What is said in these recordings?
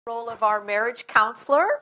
Role of our marriage counselor.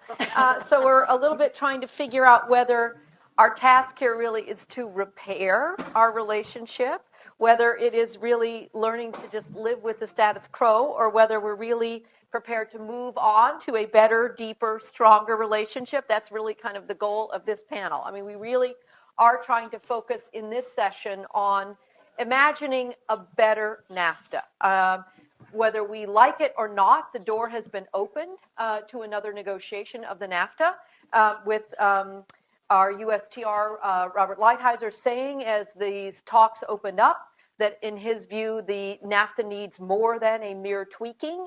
So we're a little bit trying to figure out whether our task here really is to repair our relationship, whether it is really learning to just live with the status quo, or whether we're really prepared to move on to a better, deeper, stronger relationship. That's really kind of the goal of this panel. I mean, we really are trying to focus in this session on imagining a better NAFTA. Whether we like it or not, the door has been opened to another negotiation of the NAFTA with our USTR, Robert Lighthizer, saying as these talks opened up that in his view, the NAFTA needs more than a mere tweaking,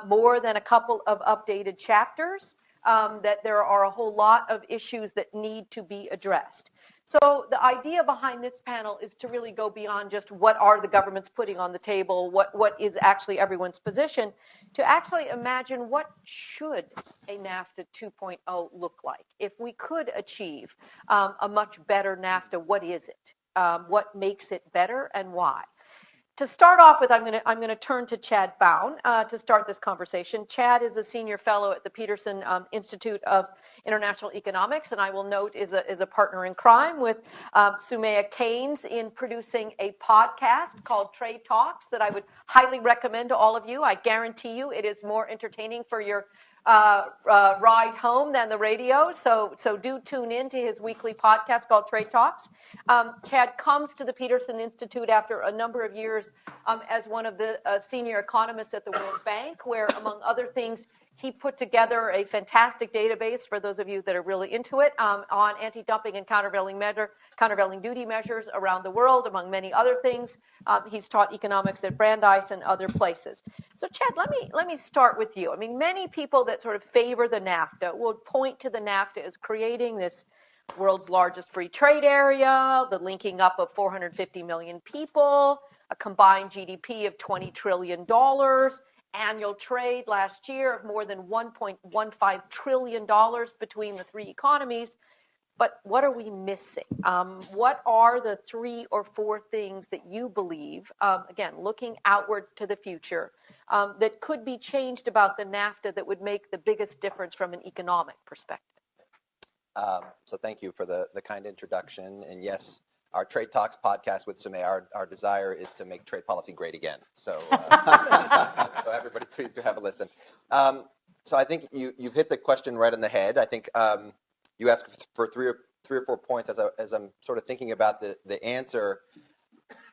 more than a couple of updated chapters, that there are a whole lot of issues that need to be addressed. So the idea behind this panel is to really go beyond just what are the governments putting on the table, what is actually everyone's position, to actually imagine what should a NAFTA 2.0 look like. If we could achieve a much better NAFTA, what is it? What makes it better and why? To start off with, I'm going to turn to Chad Bown to start this conversation. Chad is a senior fellow at the Peterson Institute of International Economics, and I will note is a partner in crime with Sumaya Keynes in producing a podcast called Trade Talks that I would highly recommend to all of you. I guarantee you it is more entertaining for your ride home than the radio, so do tune in to his weekly podcast called Trade Talks. Chad comes to the Peterson Institute after a number of years as one of the senior economists at the World Bank, where, among other things, he put together a fantastic database, for those of you that are really into it, on anti-dumping and countervailing duty measures around the world, among many other things. He's taught economics at Brandeis and other places. So, Chad, let me start with you. I mean, many people that sort of favor the NAFTA will point to the NAFTA as creating this world's largest free trade area, the linking up of 450 million people, a combined GDP of $20 trillion, annual trade last year of more than $1.15 trillion between the three economies. But what are we missing? What are the 3 or 4 things that you believe, again, looking outward to the future, that could be changed about the NAFTA that would make the biggest difference from an economic perspective? So thank you for the kind introduction. And yes, our Trade Talks podcast with Sumaya, our desire is to make trade policy great again. So, so everybody, please do have a listen. So I think you've hit the question right on the head. I think you asked for three or four points. As I'm sort of thinking about the answer,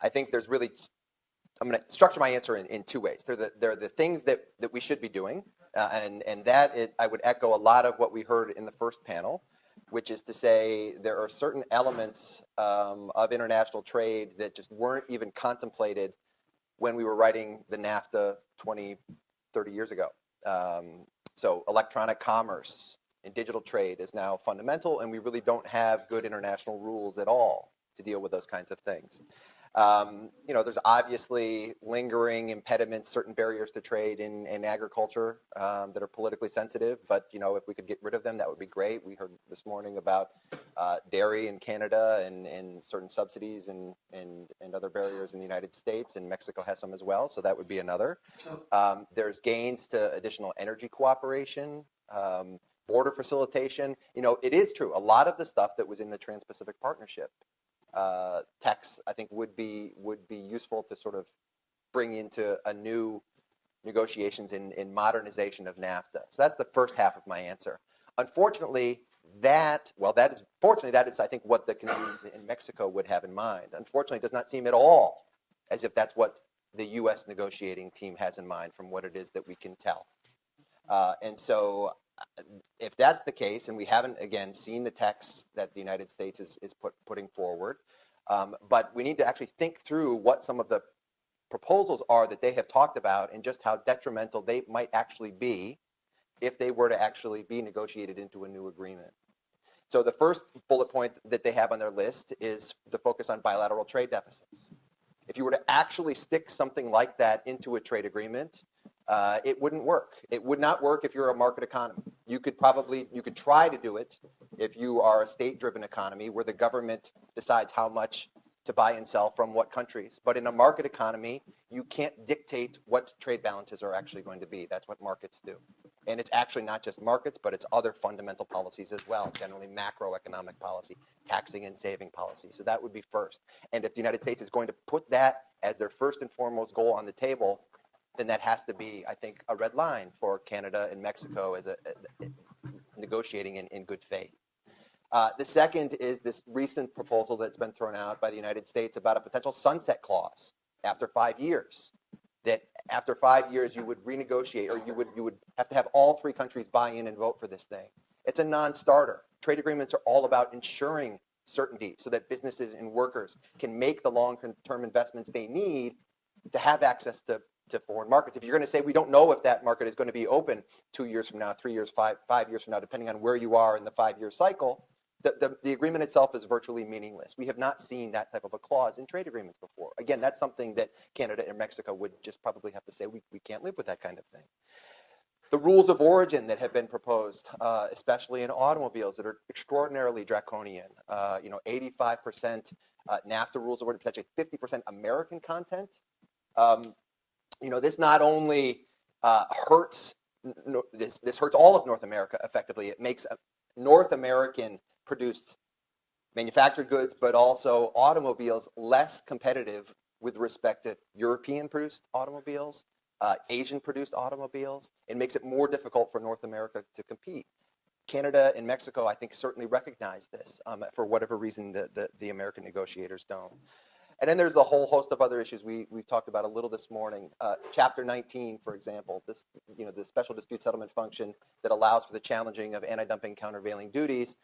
I think there's really, I'm going to structure my answer in 2 ways. There are the things that we should be doing, and that I would echo a lot of what we heard in the first panel, which is to say there are certain elements of international trade that just weren't even contemplated when we were writing the NAFTA 20, 30 years ago. So electronic commerce and digital trade is now fundamental, and we really don't have good international rules at all to deal with those kinds of things. There's obviously lingering impediments, certain barriers to trade in agriculture that are politically sensitive, but if we could get rid of them, that would be great. We heard this morning about dairy in Canada and certain subsidies and other barriers in the United States, and Mexico has some as well, so that would be another. There's gains to additional energy cooperation, border facilitation. It is true, a lot of the stuff that was in the Trans-Pacific Partnership text, I think, would be useful to sort of bring into a new negotiations in modernization of NAFTA. So that's the first half of my answer. Unfortunately, that is I think what the Canadians in Mexico would have in mind. Unfortunately, it does not seem at all as if that's what the U.S. negotiating team has in mind from what it is that we can tell. And so if that's the case, and we haven't, again, seen the text that the United States is putting forward, but we need to actually think through what some of the proposals are that they have talked about and just how detrimental they might actually be if they were to actually be negotiated into a new agreement. So the first bullet point that they have on their list is the focus on bilateral trade deficits. If you were to actually stick something like that into a trade agreement, it wouldn't work. It would not work if you're a market economy. You could try to do it if you are a state-driven economy where the government decides how much to buy and sell from what countries. But in a market economy, you can't dictate what trade balances are actually going to be. That's what markets do. And it's actually not just markets, but it's other fundamental policies as well, generally macroeconomic policy, taxing and saving policy. So that would be first. And if the United States is going to put that as their first and foremost goal on the table, then that has to be, I think, a red line for Canada and Mexico as negotiating in good faith. The second is this recent proposal that's been thrown out by the United States about a potential sunset clause after 5 years. That after 5 years you would renegotiate, or you would have to have all three countries buy in and vote for this thing. It's a non-starter. Trade agreements are all about ensuring certainty so that businesses and workers can make the long-term investments they need to have access to foreign markets. If you're going to say we don't know if that market is going to be open 2 years from now, 3 years, 5 years from now, depending on where you are in the 5-year cycle, the agreement itself is virtually meaningless. We have not seen that type of a clause in trade agreements before. Again, that's something that Canada and Mexico would just probably have to say, we can't live with that kind of thing. The rules of origin that have been proposed, especially in automobiles, that are extraordinarily draconian. 85% NAFTA rules of origin, potentially 50% American content. This not only hurts, this hurts all of North America effectively. It makes North American produced manufactured goods, but also automobiles less competitive with respect to European produced automobiles, Asian produced automobiles. It makes it more difficult for North America to compete. Canada and Mexico, I think, certainly recognize this. For whatever reason, the American negotiators don't. And then there's a whole host of other issues we've talked about a little this morning. Chapter 19, for example, the special dispute settlement function that allows for the challenging of anti-dumping countervailing duties.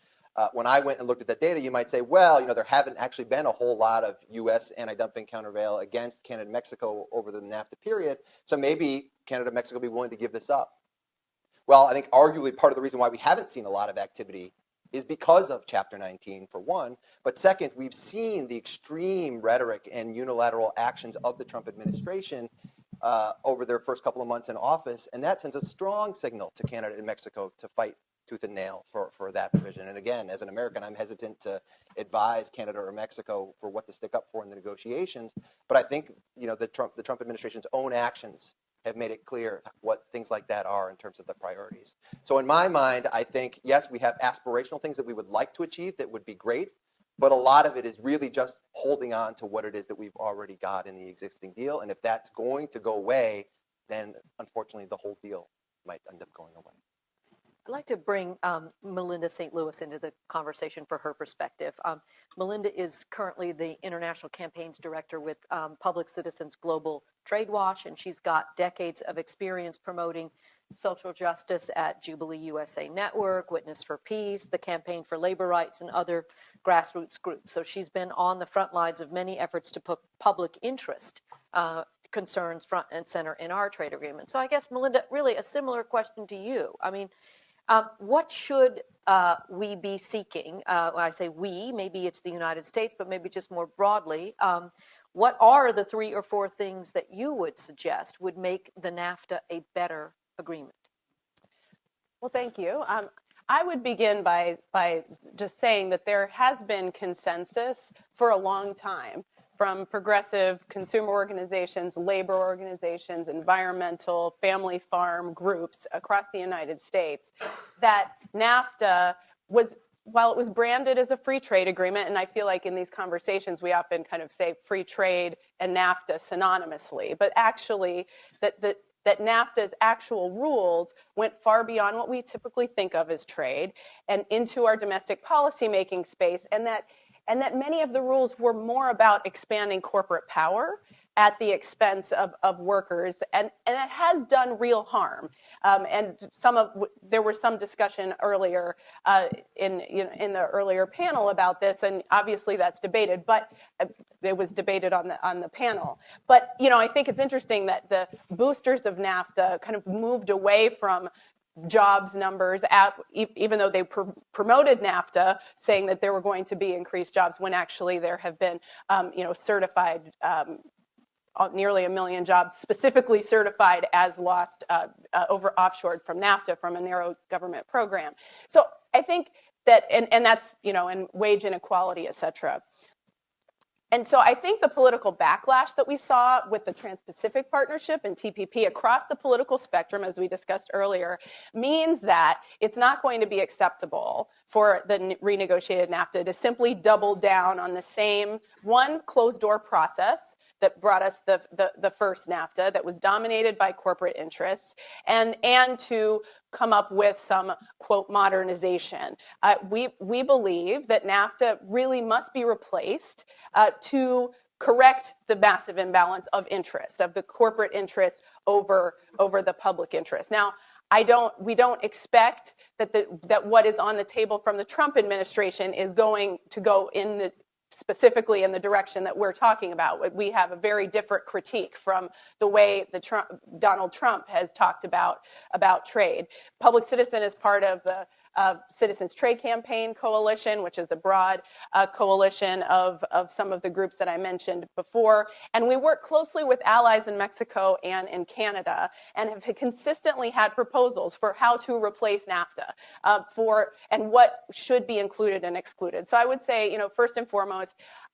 When I went and looked at that data, you might say, well, there haven't actually been a whole lot of U.S. anti-dumping countervail against Canada and Mexico over the NAFTA period. So maybe Canada and Mexico will be willing to give this up. Well, I think arguably part of the reason why we haven't seen a lot of activity is because of Chapter 19, for one. But second, we've seen the extreme rhetoric and unilateral actions of the Trump administration over their first couple of months in office, and that sends a strong signal to Canada and Mexico to fight tooth and nail for that provision. And again, as an American, I'm hesitant to advise Canada or Mexico for what to stick up for in the negotiations. But I think the Trump administration's own actions have made it clear what things like that are in terms of the priorities. So in my mind, I think, yes, we have aspirational things that we would like to achieve that would be great, but a lot of it is really just holding on to what it is that we've already got in the existing deal. And if that's going to go away, then unfortunately the whole deal might end up going away. I'd like to bring Melinda St. Louis into the conversation for her perspective. Melinda is currently the International Campaigns Director with Public Citizens Global Trade Watch, and she's got decades of experience promoting social justice at Jubilee USA Network, Witness for Peace, the Campaign for Labor Rights, and other grassroots groups. So she's been on the front lines of many efforts to put public interest concerns front and center in our trade agreement. So I guess, Melinda, really a similar question to you. I mean, what should we be seeking? When I say we, maybe it's the United States, but maybe just more broadly. What are the 3 or 4 things that you would suggest would make the NAFTA a better agreement? Well, thank you. I would begin by just saying that there has been consensus for a long time from progressive consumer organizations, labor organizations, environmental, family farm groups across the United States, that NAFTA was, while it was branded as a free trade agreement, and I feel like in these conversations we often kind of say free trade and NAFTA synonymously, but actually that NAFTA's actual rules went far beyond what we typically think of as trade and into our domestic policymaking space, and that many of the rules were more about expanding corporate power at the expense of workers, and it has done real harm. And there was some discussion earlier in the earlier panel about this, and obviously that's debated, but it was debated on the panel. But I think it's interesting that the boosters of NAFTA kind of moved away from jobs numbers, even though they promoted NAFTA, saying that there were going to be increased jobs, when actually there have been, certified nearly 1 million jobs specifically certified as lost offshored from NAFTA from a narrow government program. So I think that, and that's, and wage inequality, et cetera. And so I think the political backlash that we saw with the Trans-Pacific Partnership and TPP across the political spectrum, as we discussed earlier, means that it's not going to be acceptable for the renegotiated NAFTA to simply double down on the same one closed-door process that brought us the first NAFTA that was dominated by corporate interests, and to come up with some, quote, modernization. We believe that NAFTA really must be replaced to correct the massive imbalance of interest, of the corporate interest over the public interest. Now, we don't expect that what is on the table from the Trump administration is going to go specifically in the direction that we're talking about. We have a very different critique from the way Donald Trump has talked about trade. Public Citizen is part of the Citizens Trade Campaign Coalition, which is a broad coalition of some of the groups that I mentioned before. And we work closely with allies in Mexico and in Canada, and have consistently had proposals for how to replace NAFTA and what should be included and excluded. So I would say, first and foremost,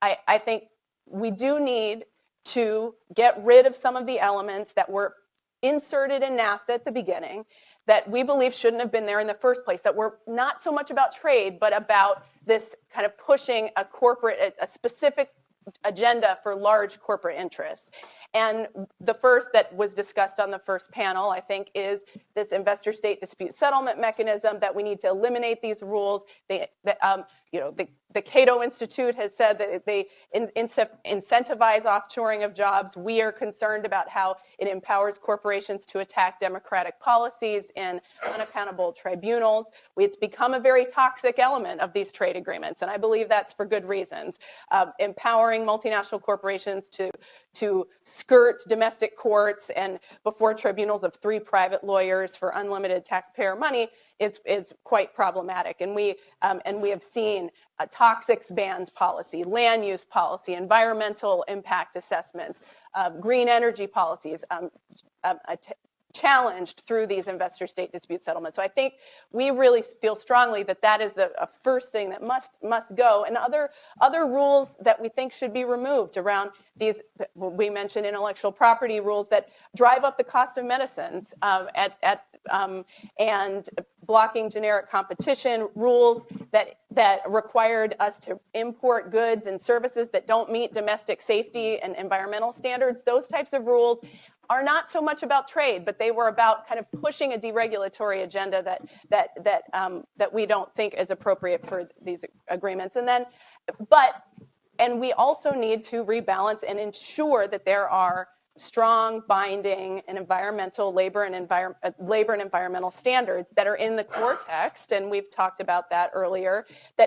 I think we do need to get rid of some of the elements that were inserted in NAFTA at the beginning that we believe shouldn't have been there in the first place, that were not so much about trade, but about this kind of pushing a specific agenda for large corporate interests. And the first that was discussed on the first panel, I think, is this investor-state dispute settlement mechanism, that we need to eliminate these rules. The Cato Institute has said that they incentivize offshoring of jobs. We are concerned about how it empowers corporations to attack democratic policies in unaccountable tribunals. It's become a very toxic element of these trade agreements, and I believe that's for good reasons. Empowering multinational corporations to skirt domestic courts and before tribunals of 3 private lawyers for unlimited taxpayer money is quite problematic. And we have seen a toxics bans policy, land use policy, environmental impact assessments, green energy policies, challenged through these investor-state dispute settlements. So I think we really feel strongly that is the first thing that must go. And other rules that we think should be removed around these, we mentioned intellectual property rules that drive up the cost of medicines and blocking generic competition, rules that required us to import goods and services that don't meet domestic safety and environmental standards. Those types of rules are not so much about trade, but they were about kind of pushing a deregulatory agenda that we don't think is appropriate for these agreements. And we also need to rebalance and ensure that there are strong, binding, and environmental labor and environmental standards that are in the core text, and we've talked about that earlier.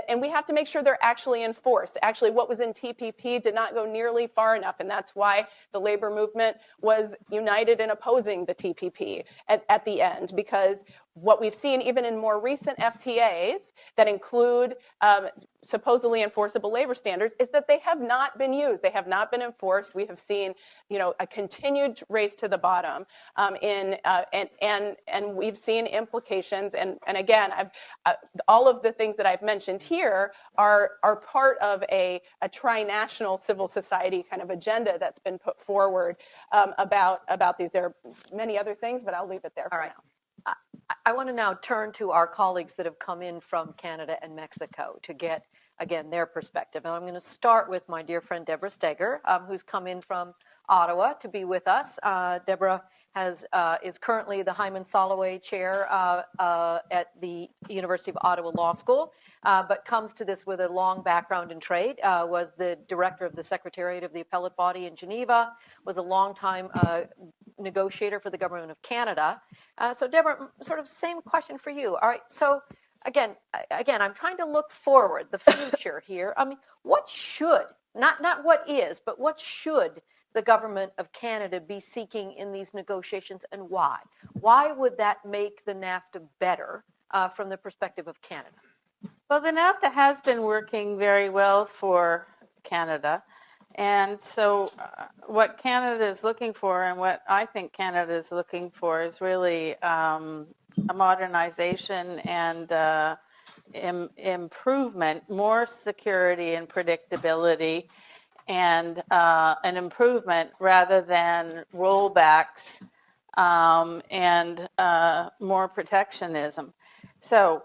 And we have to make sure they're actually enforced. Actually, what was in TPP did not go nearly far enough, and that's why the labor movement was united in opposing the TPP at the end, because what we've seen even in more recent FTAs that include supposedly enforceable labor standards is that they have not been used. They have not been enforced. We have seen, a continued race to the bottom, and we've seen implications. And again, all of the things that I've mentioned here are part of a tri-national civil society kind of agenda that's been put forward about these. There are many other things, but I'll leave it there for now. I want to now turn to our colleagues that have come in from Canada and Mexico to get, again, their perspective. And I'm going to start with my dear friend Deborah Steger, who's come in from Ottawa to be with us. Deborah is currently the Hyman Soloway Chair at the University of Ottawa Law School, but comes to this with a long background in trade, was the director of the Secretariat of the Appellate Body in Geneva, was a longtime negotiator for the Government of Canada. So Deborah, sort of same question for you. All right, so again, I'm trying to look forward, the future here. I mean, what should, not what is, but what should the Government of Canada be seeking in these negotiations, and why? Why would that make the NAFTA better from the perspective of Canada? Well, the NAFTA has been working very well for Canada. And so what Canada is looking for, and what I think Canada is looking for, is really a modernization and improvement, more security and predictability, and an improvement rather than rollbacks and more protectionism. So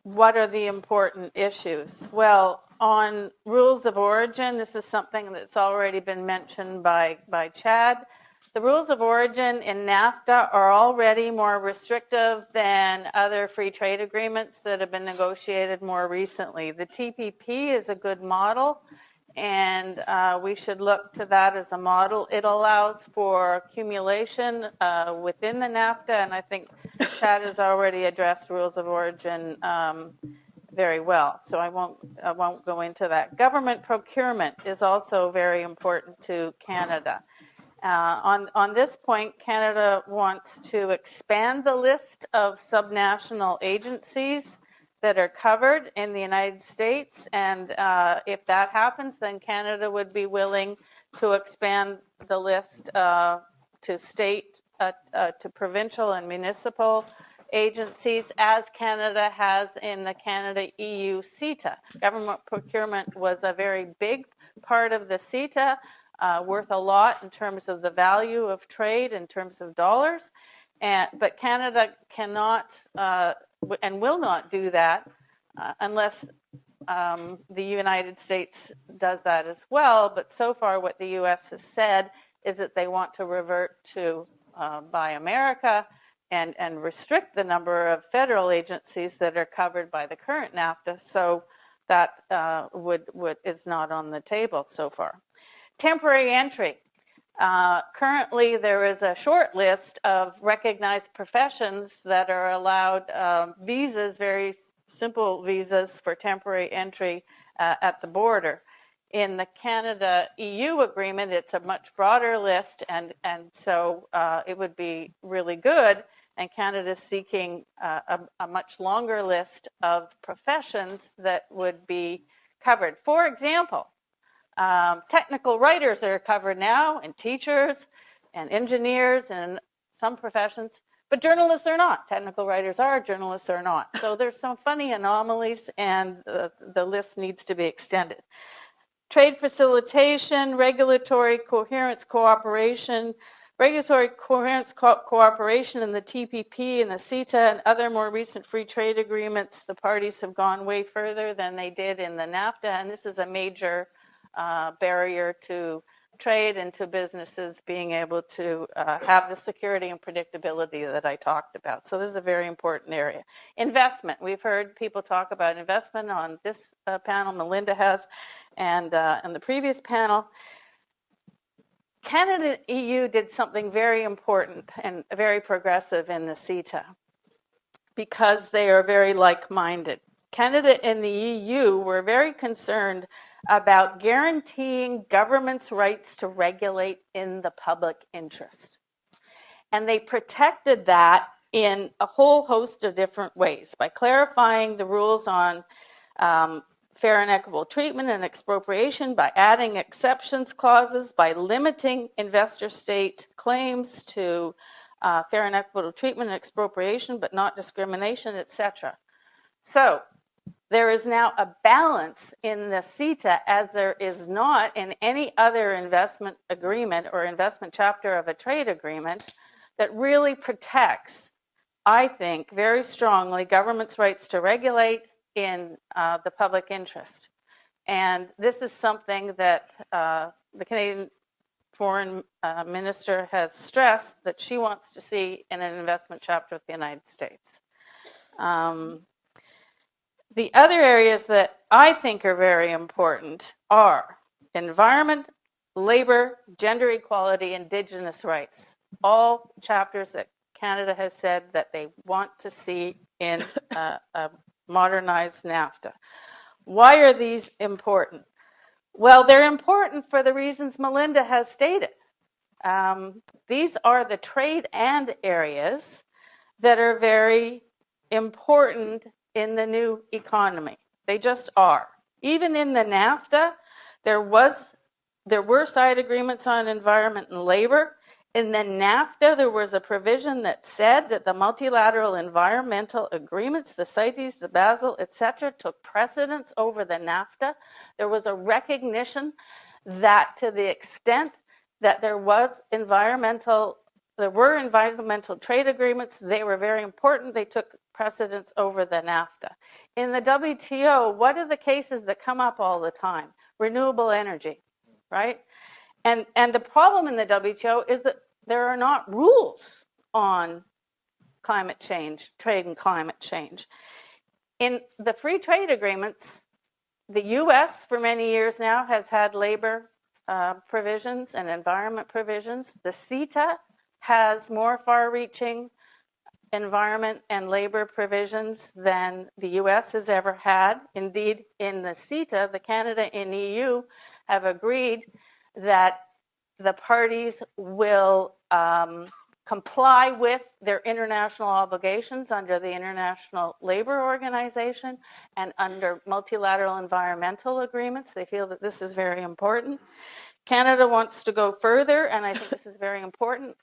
what are the important issues? Well, on rules of origin, this is something that's already been mentioned by Chad. The rules of origin in NAFTA are already more restrictive than other free trade agreements that have been negotiated more recently. The TPP is a good model, and we should look to that as a model. It allows for accumulation within the NAFTA, and I think Chad has already addressed rules of origin very well, so I won't go into that. Government procurement is also very important to Canada. On this point, Canada wants to expand the list of subnational agencies that are covered in the United States, and if that happens, then Canada would be willing to expand the list to state, to provincial and municipal agencies, as Canada has in the Canada-EU CETA. Government procurement was a very big part of the CETA, worth a lot in terms of the value of trade, in terms of dollars, but Canada cannot and will not do that unless the United States does that as well. But so far what the U.S. has said is that they want to revert to Buy America and restrict the number of federal agencies that are covered by the current NAFTA. So that is not on the table so far. Temporary entry. Currently, there is a short list of recognized professions that are allowed visas, very simple visas for temporary entry at the border. In the Canada-EU agreement, it's a much broader list, and so it would be really good. And Canada is seeking a much longer list of professions that would be covered. For example, technical writers are covered now, and teachers, and engineers, and some professions. But journalists are not. Technical writers are, journalists are not. So there's some funny anomalies, and the list needs to be extended. Trade facilitation, regulatory coherence cooperation. Regulatory coherence cooperation in the TPP and the CETA and other more recent free trade agreements, the parties have gone way further than they did in the NAFTA, and this is a major barrier to trade and to businesses being able to have the security and predictability that I talked about. So this is a very important area. Investment. We've heard people talk about investment on this panel, Melinda has, and the previous panel. Canada and EU did something very important and very progressive in the CETA because they are very like-minded. Canada and the EU were very concerned about guaranteeing governments' rights to regulate in the public interest. And they protected that in a whole host of different ways by clarifying the rules on fair and equitable treatment and expropriation, by adding exceptions clauses, by limiting investor state claims to fair and equitable treatment and expropriation, but not discrimination, etc. So there is now a balance in the CETA, as there is not in any other investment agreement or investment chapter of a trade agreement, that really protects, I think, very strongly governments' rights to regulate in the public interest. And this is something that the Canadian Foreign Minister has stressed that she wants to see in an investment chapter with the United States. The other areas that I think are very important are environment, labor, gender equality, Indigenous rights. All chapters that Canada has said that they want to see in a modernized NAFTA. Why are these important? Well, they're important for the reasons Melinda has stated. These are the trade and areas that are very important in the new economy. They just are. Even in the NAFTA, there were side agreements on environment and labor, In the NAFTA, there was a provision that said that the multilateral environmental agreements, the CITES, the Basel, etc., took precedence over the NAFTA. There was a recognition that to the extent that there were environmental trade agreements, they were very important. They took precedence over the NAFTA. In the WTO, what are the cases that come up all the time? Renewable energy, right? And the problem in the WTO is that there are not rules on climate change, trade and climate change. In the free trade agreements, the U.S. for many years now has had labor provisions and environment provisions. The CETA has more far-reaching environment and labor provisions than the U.S. has ever had. Indeed, in the CETA, the Canada and EU have agreed that the parties will comply with their international obligations under the International Labor Organization and under multilateral environmental agreements. They feel that this is very important. Canada wants to go further, and I think this is very important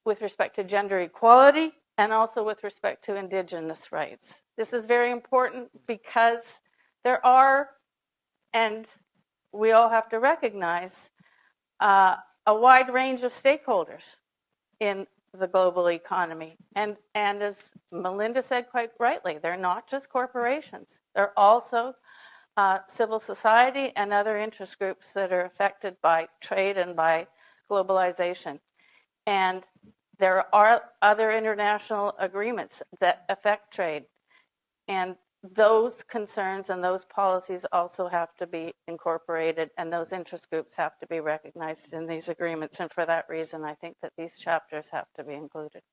with respect to gender equality and also with respect to Indigenous rights. This is very important because there are, and we all have to recognize, a wide range of stakeholders in the global economy. And as Melinda said quite rightly, they're not just corporations. They're also civil society and other interest groups that are affected by trade and by globalization. And there are other international agreements that affect trade. And those concerns and those policies also have to be incorporated, and those interest groups have to be recognized in these agreements. And for that reason, I think that these chapters have to be included.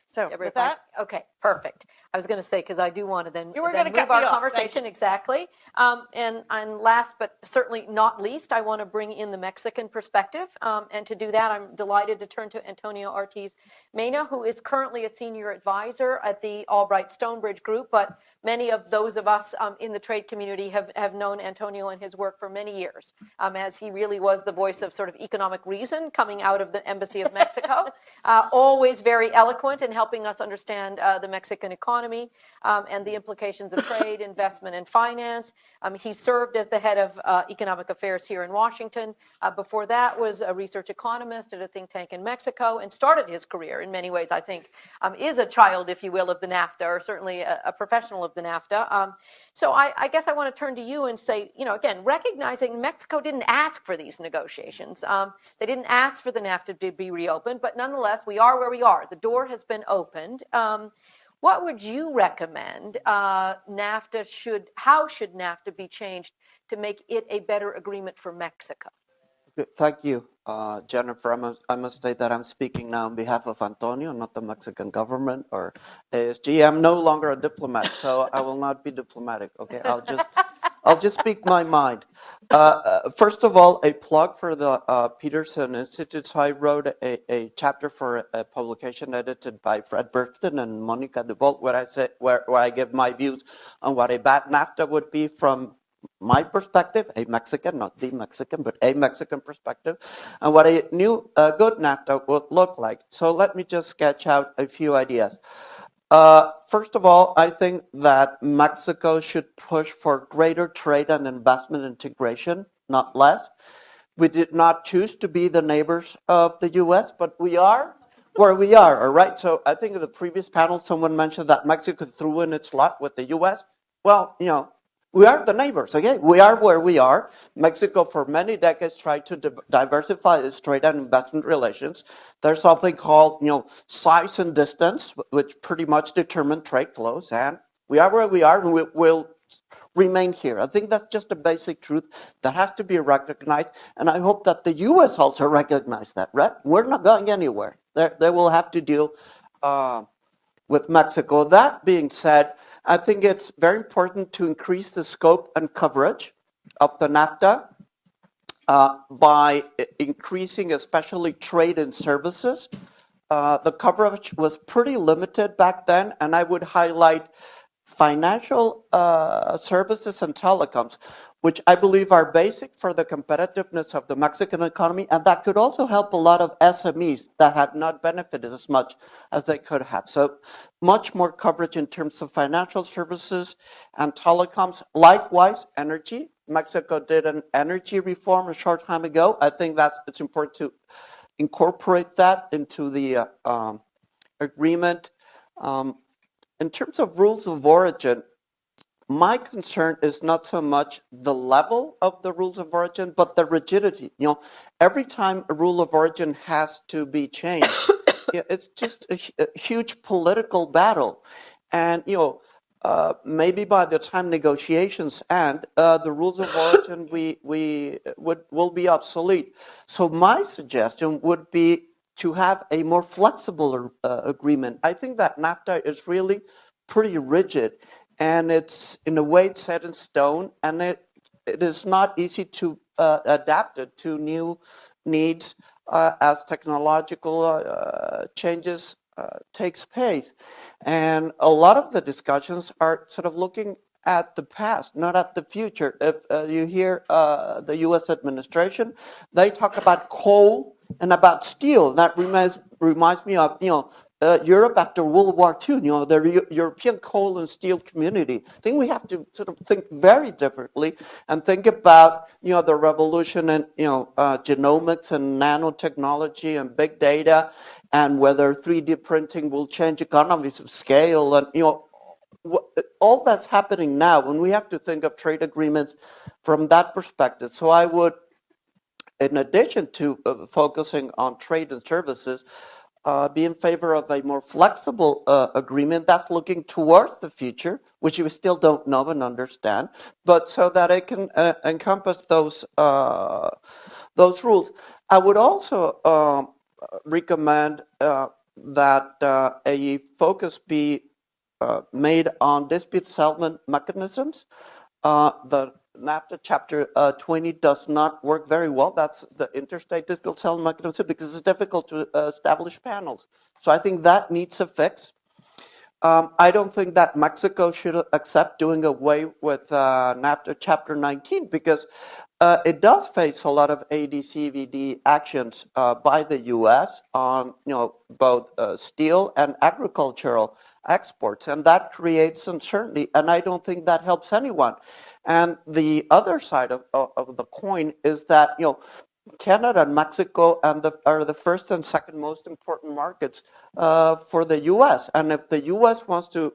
So with that, okay, perfect. I was going to say, because I do want to then You were going to move cut me our off. conversation, exactly. And last but certainly not least, I want to bring in the Mexican perspective. And to do that, I'm delighted to turn to Antonio Ortiz Mena, who is currently a senior advisor at the Albright Stonebridge Group. But many of those of us in the trade community have known Antonio and his work for many years, as he really was the voice of sort of economic reason coming out of the Embassy of Mexico. Always very eloquent in helping us understand the Mexican economy and the implications of trade, investment, and finance. He served as the head of economic affairs here in Washington. Before that was a research economist at a think tank in Mexico, and started his career in many ways, I think, is a child, if you will, of the NAFTA, or certainly a professional of the NAFTA. So I guess I want to turn to you and say, again, recognizing Mexico didn't ask for these negotiations. They didn't ask for the NAFTA to be reopened, but nonetheless, we are where we are. The door has been opened. What would you recommend how should NAFTA be changed to make it a better agreement for Mexico? Thank you, Jennifer. I must say that I'm speaking now on behalf of Antonio, not the Mexican government or ASG. I'm no longer a diplomat, so I will not be diplomatic. Okay, I'll just speak my mind. First of all, a plug for the Peterson Institute. So I wrote a chapter for a publication edited by Fred Bergsten and Monica DeVolt, where I give my views on what a bad NAFTA would be from my perspective, a Mexican, not the Mexican, but a Mexican perspective, and what a new good NAFTA would look like. So let me just sketch out a few ideas. First of all, I think that Mexico should push for greater trade and investment integration, not less. We did not choose to be the neighbors of the U.S., but we are where we are, all right? So I think in the previous panel, someone mentioned that Mexico threw in its lot with the U.S. Well, we are the neighbors, okay? We are where we are. Mexico, for many decades, tried to diversify its trade and investment relations. There's something called, size and distance, which pretty much determine trade flows. And we are where we are, and we'll remain here. I think that's just a basic truth that has to be recognized. And I hope that the U.S. also recognize that, right? We're not going anywhere. They will have to deal with Mexico. That being said, I think it's very important to increase the scope and coverage of the NAFTA by increasing especially trade and services. The coverage was pretty limited back then, and I would highlight financial services and telecoms, which I believe are basic for the competitiveness of the Mexican economy, and that could also help a lot of SMEs that had not benefited as much as they could have. So much more coverage in terms of financial services and telecoms. Likewise, energy. Mexico did an energy reform a short time ago. I think it's important to incorporate that into the agreement. In terms of rules of origin, my concern is not so much the level of the rules of origin, but the rigidity. Every time a rule of origin has to be changed, it's just a huge political battle. And, maybe by the time negotiations end, the rules of origin will be obsolete. So my suggestion would be to have a more flexible agreement. I think that NAFTA is really pretty rigid, and it's in a way set in stone, and it is not easy to adapt it to new needs as technological changes takes place. And a lot of the discussions are sort of looking at the past, not at the future. If you hear the U.S. administration, they talk about coal and about steel. That reminds me of Europe after World War II. The European coal and steel community. I think we have to sort of think very differently and think about the revolution in genomics and nanotechnology and big data, and whether 3D printing will change economies of scale, and all that's happening now, and we have to think of trade agreements from that perspective. So I would, in addition to focusing on trade and services, be in favor of a more flexible agreement that's looking towards the future, which we still don't know and understand, but so that it can encompass those rules. I would also recommend that a focus be made on dispute settlement mechanisms. The NAFTA Chapter 20 does not work very well. That's the interstate dispute settlement mechanism, because it's difficult to establish panels. So I think that needs a fix. I don't think that Mexico should accept doing away with NAFTA Chapter 19, because it does face a lot of AD/CVD actions by the U.S. on both steel and agricultural exports, and that creates uncertainty, and I don't think that helps anyone. And the other side of the coin is that Canada and Mexico are the first and second most important markets for the U.S. And if the U.S. wants to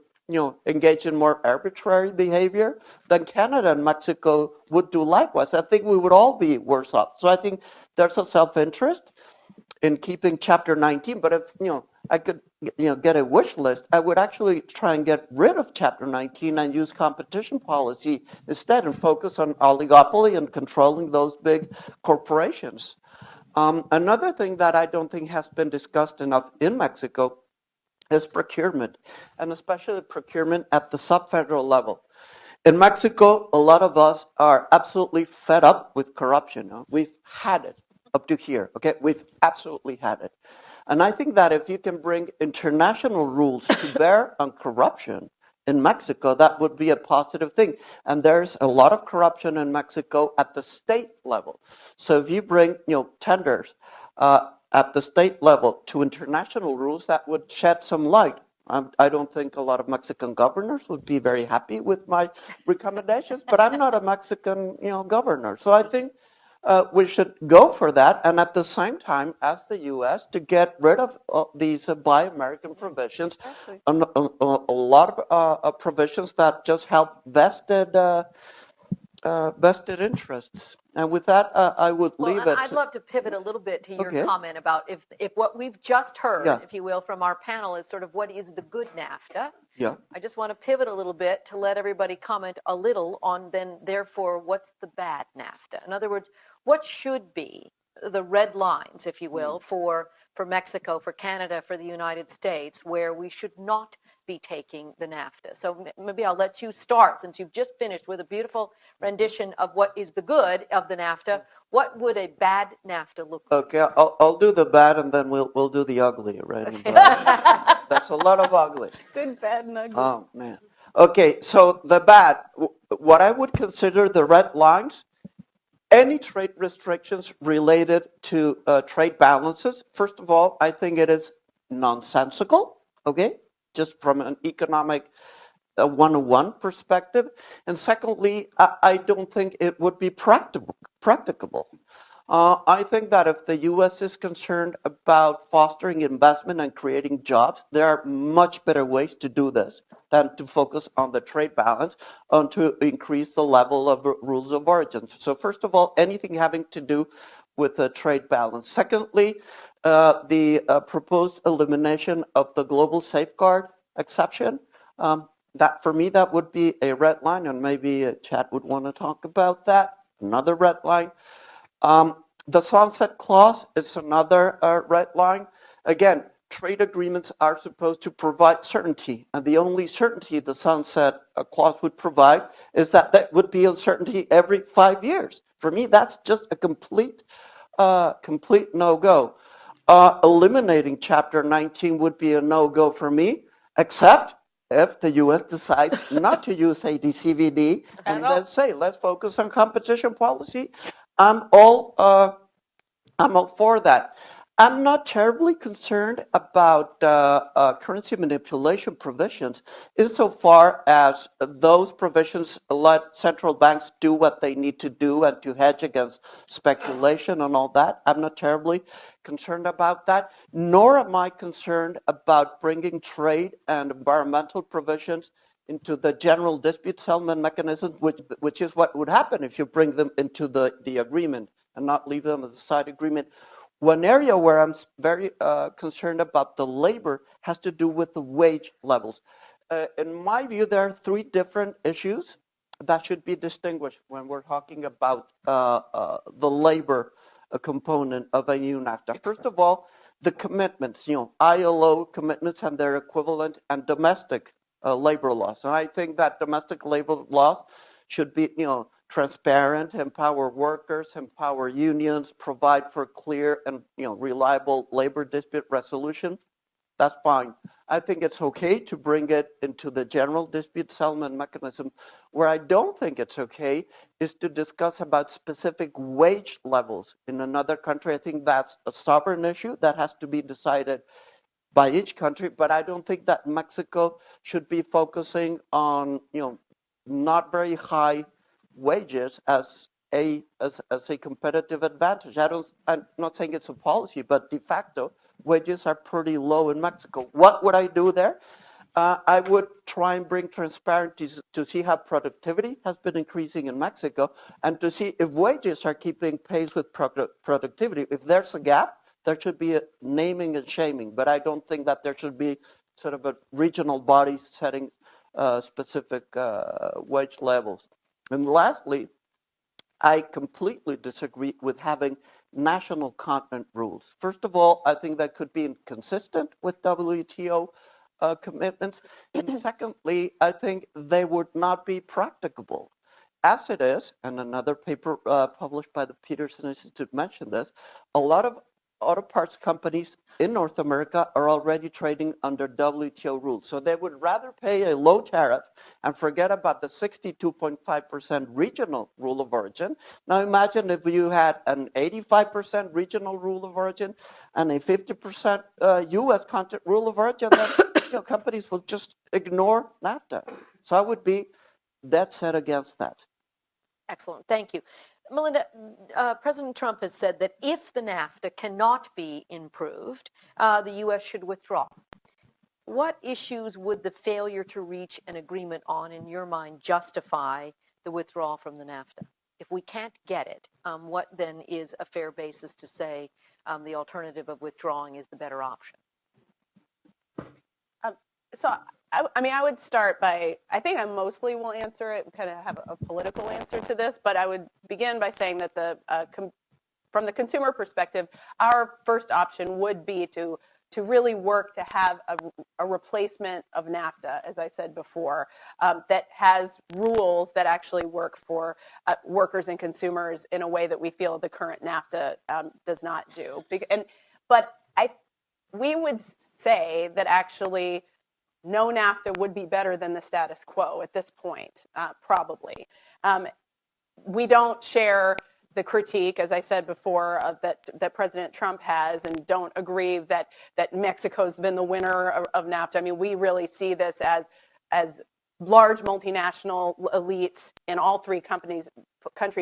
engage in more arbitrary behavior, then Canada and Mexico would do likewise. I think we would all be worse off. So I think there's a self-interest in keeping Chapter 19. But if I could get a wish list, I would actually try and get rid of Chapter 19 and use competition policy instead, and focus on oligopoly and controlling those big corporations. Another thing that I don't think has been discussed enough in Mexico is procurement, and especially procurement at the sub-federal level. In Mexico, a lot of us are absolutely fed up with corruption. We've had it up to here, okay? We've absolutely had it. And I think that if you can bring international rules to bear on corruption in Mexico, that would be a positive thing. And there's a lot of corruption in Mexico at the state level. So if you bring tenders at the state level to international rules, that would shed some light. I don't think a lot of Mexican governors would be very happy with my recommendations, but I'm not a Mexican governor. So I think we should go for that, and at the same time ask the U.S. to get rid of these Buy American provisions, a lot of provisions that just help vested interests. And with that, I would leave it. I'd love to pivot a little bit to your Okay. comment about if what we've just heard, Yeah. if you will, from our panel is sort of what is the good NAFTA. Yeah. I just want to pivot a little bit to let everybody comment a little on then, therefore, what's the bad NAFTA? In other words, what should be the red lines, if you will, for Mexico, for Canada, for the United States, where we should not be taking the NAFTA. So maybe I'll let you start, since you've just finished with a beautiful rendition of what is the good of the NAFTA. What would a bad NAFTA look like? Okay, I'll do the bad, and then we'll do the ugly, right? That's a lot of ugly. Good, bad, and ugly. Oh man. Okay, so the bad, what I would consider the red lines, any trade restrictions related to trade balances, first of all, I think it is nonsensical, okay, just from an economic one-on-one perspective. And secondly, I don't think it would be practicable. I think that if the U.S. is concerned about fostering investment and creating jobs, there are much better ways to do this than to focus on the trade balance and to increase the level of rules of origin. So first of all, anything having to do with the trade balance. Secondly, the proposed elimination of the global safeguard exception. That for me, that would be a red line, and maybe Chad would want to talk about that. Another red line. The sunset clause is another red line. Again, trade agreements are supposed to provide certainty, and the only certainty the sunset clause would provide is that there would be uncertainty every 5 years. For me, that's just a complete no-go. Eliminating Chapter 19 would be a no-go for me, except if the U.S. decides not to use AD/CVD and then say, let's focus on competition policy. I'm all for that. I'm not terribly concerned about currency manipulation provisions insofar as those provisions let central banks do what they need to do and to hedge against speculation and all that. I'm not terribly concerned about that, nor am I concerned about bringing trade and environmental provisions into the general dispute settlement mechanism, which is what would happen if you bring them into the agreement and not leave them as a side agreement. One area where I'm very concerned about the labor has to do with the wage levels. In my view, there are three different issues that should be distinguished when we're talking about the labor component of a new NAFTA. First of all, the commitments, ILO commitments and their equivalent, and domestic labor laws. And I think that domestic labor laws should be, transparent, empower workers, empower unions, provide for clear and reliable labor dispute resolution. That's fine. I think it's okay to bring it into the general dispute settlement mechanism. Where I don't think it's okay is to discuss about specific wage levels in another country. I think that's a sovereign issue that has to be decided by each country, but I don't think that Mexico should be focusing on, not very high wages as a competitive advantage. I'm not saying it's a policy, but de facto, wages are pretty low in Mexico. What would I do there? I would try and bring transparency to see how productivity has been increasing in Mexico and to see if wages are keeping pace with productivity. If there's a gap, there should be a naming and shaming, but I don't think that there should be sort of a regional body setting specific wage levels. And lastly, I completely disagree with having national content rules. First of all, I think that could be inconsistent with WTO commitments. And secondly, I think they would not be practicable. As it is, and another paper published by the Peterson Institute mentioned this, a lot of auto parts companies in North America are already trading under WTO rules. So they would rather pay a low tariff and forget about the 62.5% regional rule of origin. Now imagine if you had an 85% regional rule of origin and a 50% US content rule of origin, then companies will just ignore NAFTA. So I would be dead set against that. Excellent. Thank you. Melinda, President Trump has said that if the NAFTA cannot be improved, the U.S. should withdraw. What issues would the failure to reach an agreement on, in your mind, justify the withdrawal from the NAFTA? If we can't get it, what then is a fair basis to say the alternative of withdrawing is the better option? I would start by, I think I mostly will answer it, kind of have a political answer to this, but I would begin by saying that from the consumer perspective, our first option would be to really work to have a replacement of NAFTA, as I said before, that has rules that actually work for workers and consumers in a way that we feel the current NAFTA does not do. But we would say that actually no NAFTA would be better than the status quo at this point, probably. We don't share the critique, as I said before, that President Trump has, and don't agree that Mexico's been the winner of NAFTA. I mean, we really see this as large multinational elites in all three countries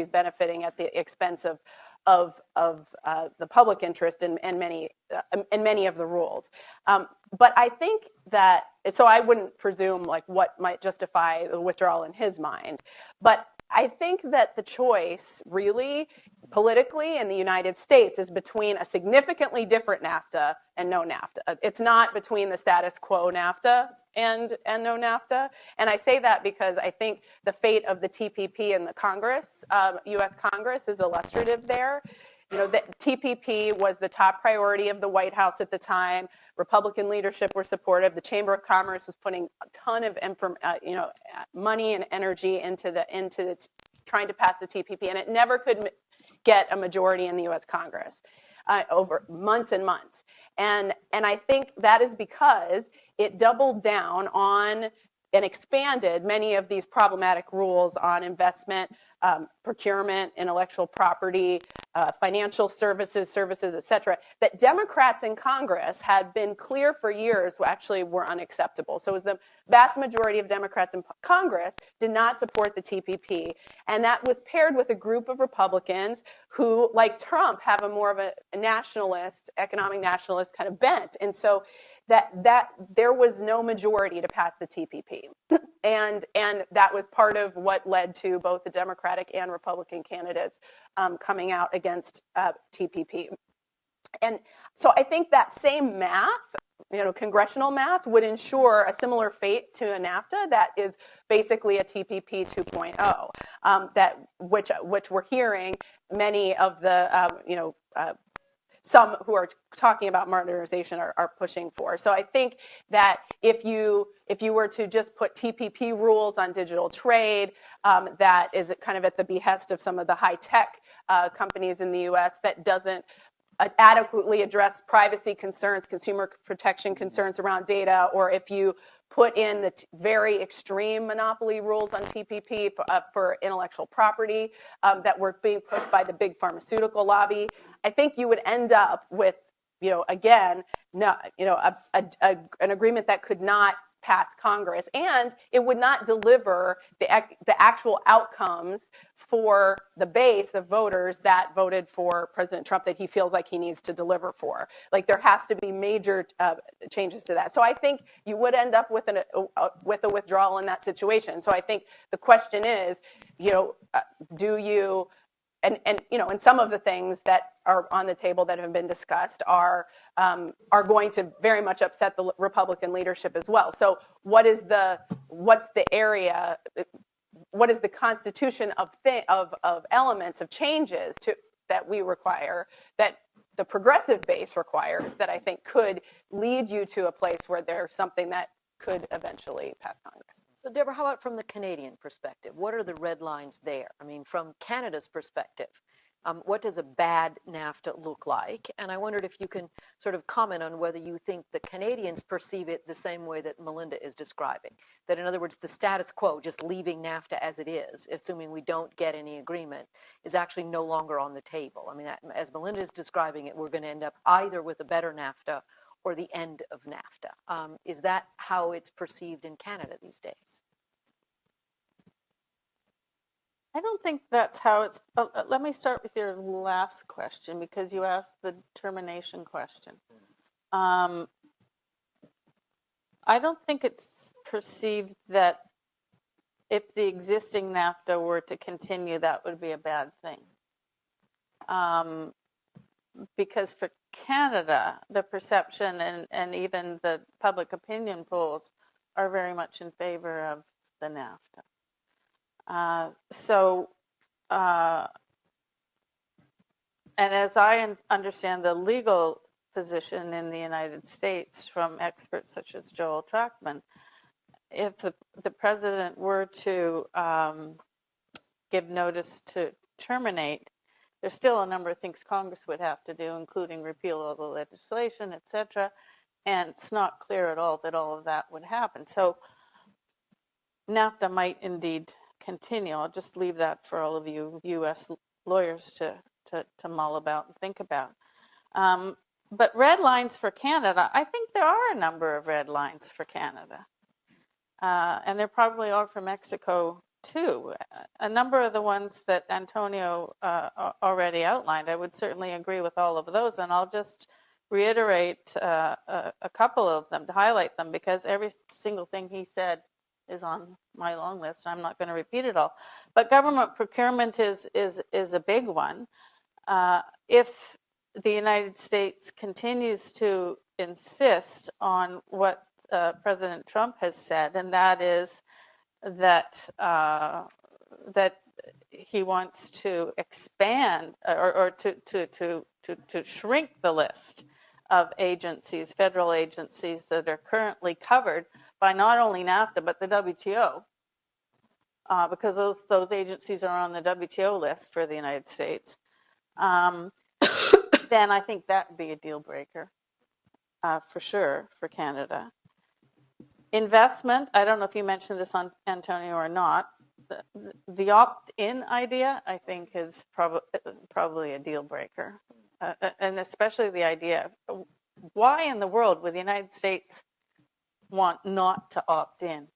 benefiting at the expense of the public interest in many of the rules. But I think that, so I wouldn't presume like what might justify the withdrawal in his mind, but I think that the choice really politically in the United States is between a significantly different NAFTA and no NAFTA. It's not between the status quo NAFTA and no NAFTA. And I say that because I think the fate of the TPP in the Congress, U.S. Congress, is illustrative there. You know, the TPP was the top priority of the White House at the time. Republican leadership were supportive. The Chamber of Commerce was putting a ton of money and energy into trying to pass the TPP, and it never could get a majority in the U.S. Congress over months and months. And I think that is because it doubled down on and expanded many of these problematic rules on investment, procurement, intellectual property, financial services, et cetera, that Democrats in Congress had been clear for years actually were unacceptable. So it was the vast majority of Democrats in Congress did not support the TPP. And that was paired with a group of Republicans who, like Trump, have a more of a nationalist, economic nationalist kind of bent. And so that there was no majority to pass the TPP. And that was part of what led to both the Democratic and Republican candidates coming out against TPP. And so I think that same math, congressional math, would ensure a similar fate to a NAFTA that is basically a TPP 2.0, which we're hearing many of the some who are talking about modernization are pushing for. So I think that if you were to just put TPP rules on digital trade, that is kind of at the behest of some of the high tech companies in the U.S. that doesn't adequately address privacy concerns, consumer protection concerns around data, or if you put in the very extreme monopoly rules on TPP for intellectual property that were being pushed by the big pharmaceutical lobby, I think you would end up with, an agreement that could not pass Congress, and it would not deliver the actual outcomes for the base of voters that voted for President Trump that he feels like he needs to deliver for. Like, there has to be major changes to that. So I think you would end up with a withdrawal in that situation. So I think the question is, do you? And some of the things that are on the table that have been discussed are going to very much upset the Republican leadership as well. So what's the area? What is the constitution of elements of changes that we require, that the progressive base requires, that I think could lead you to a place where there's something that could eventually pass Congress? So, Deborah, how about from the Canadian perspective? What are the red lines there? I mean, from Canada's perspective, what does a bad NAFTA look like? And I wondered if you can sort of comment on whether you think the Canadians perceive it the same way that Melinda is describing. That, in other words, the status quo, just leaving NAFTA as it is, assuming we don't get any agreement, is actually no longer on the table. I mean, as Melinda is describing it, we're going to end up either with a better NAFTA or the end of NAFTA. Is that how it's perceived in Canada these days? I don't think that's how it's. Let me start with your last question, because you asked the termination question. I don't think it's perceived that if the existing NAFTA were to continue, that would be a bad thing. Because for Canada, the perception and even the public opinion polls are very much in favor of the NAFTA. And as I understand the legal position in the United States from experts such as Joel Trachtman, if the president were to give notice to terminate, there's still a number of things Congress would have to do, including repeal of the legislation, etc. And it's not clear at all that all of that would happen. So NAFTA might indeed continue. I'll just leave that for all of you U.S. lawyers to mull about and think about. But red lines for Canada, I think there are a number of red lines for Canada. And there probably are for Mexico too. A number of the ones that Antonio already outlined, I would certainly agree with all of those. And I'll just reiterate a couple of them to highlight them, because every single thing he said is on my long list. I'm not going to repeat it all. But government procurement is a big one. If the United States continues to insist on what President Trump has said, and that is that that he wants to expand or to shrink the list of agencies, federal agencies that are currently covered by not only NAFTA but the WTO, because those agencies are on the WTO list for the United States. Then I think that would be a deal breaker for sure for Canada. Investment, I don't know if you mentioned this on Antonio or not. The opt-in idea, I think, is probably a deal breaker. And especially the idea, why in the world would the United States want not to opt in?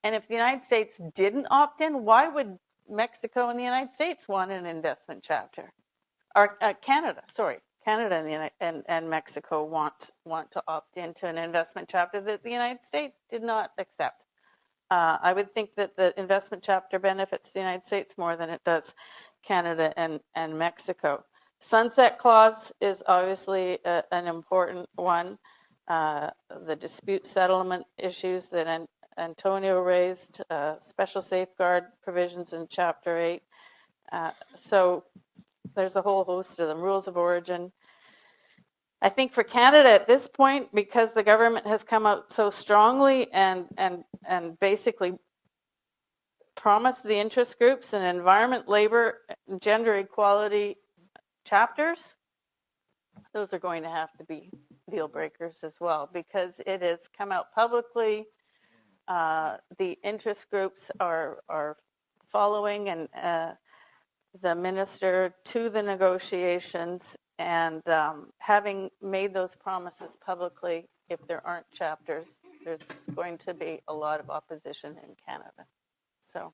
And if the United States didn't opt in, why would Mexico and the United States want an investment chapter? Or Canada and Mexico want to opt into an investment chapter that the United States did not accept. I would think that the investment chapter benefits the United States more than it does Canada and Mexico. Sunset clause is obviously an important one. The dispute settlement issues that Antonio raised, special safeguard provisions in Chapter 8. So there's a whole host of them. Rules of origin. I think for Canada at this point, because the government has come out so strongly and basically promised the interest groups an environment, labor, gender equality chapters, those are going to have to be deal breakers as well, because it has come out publicly. The interest groups are following and the minister to the negotiations, and having made those promises publicly, if there aren't chapters, there's going to be a lot of opposition in Canada. So,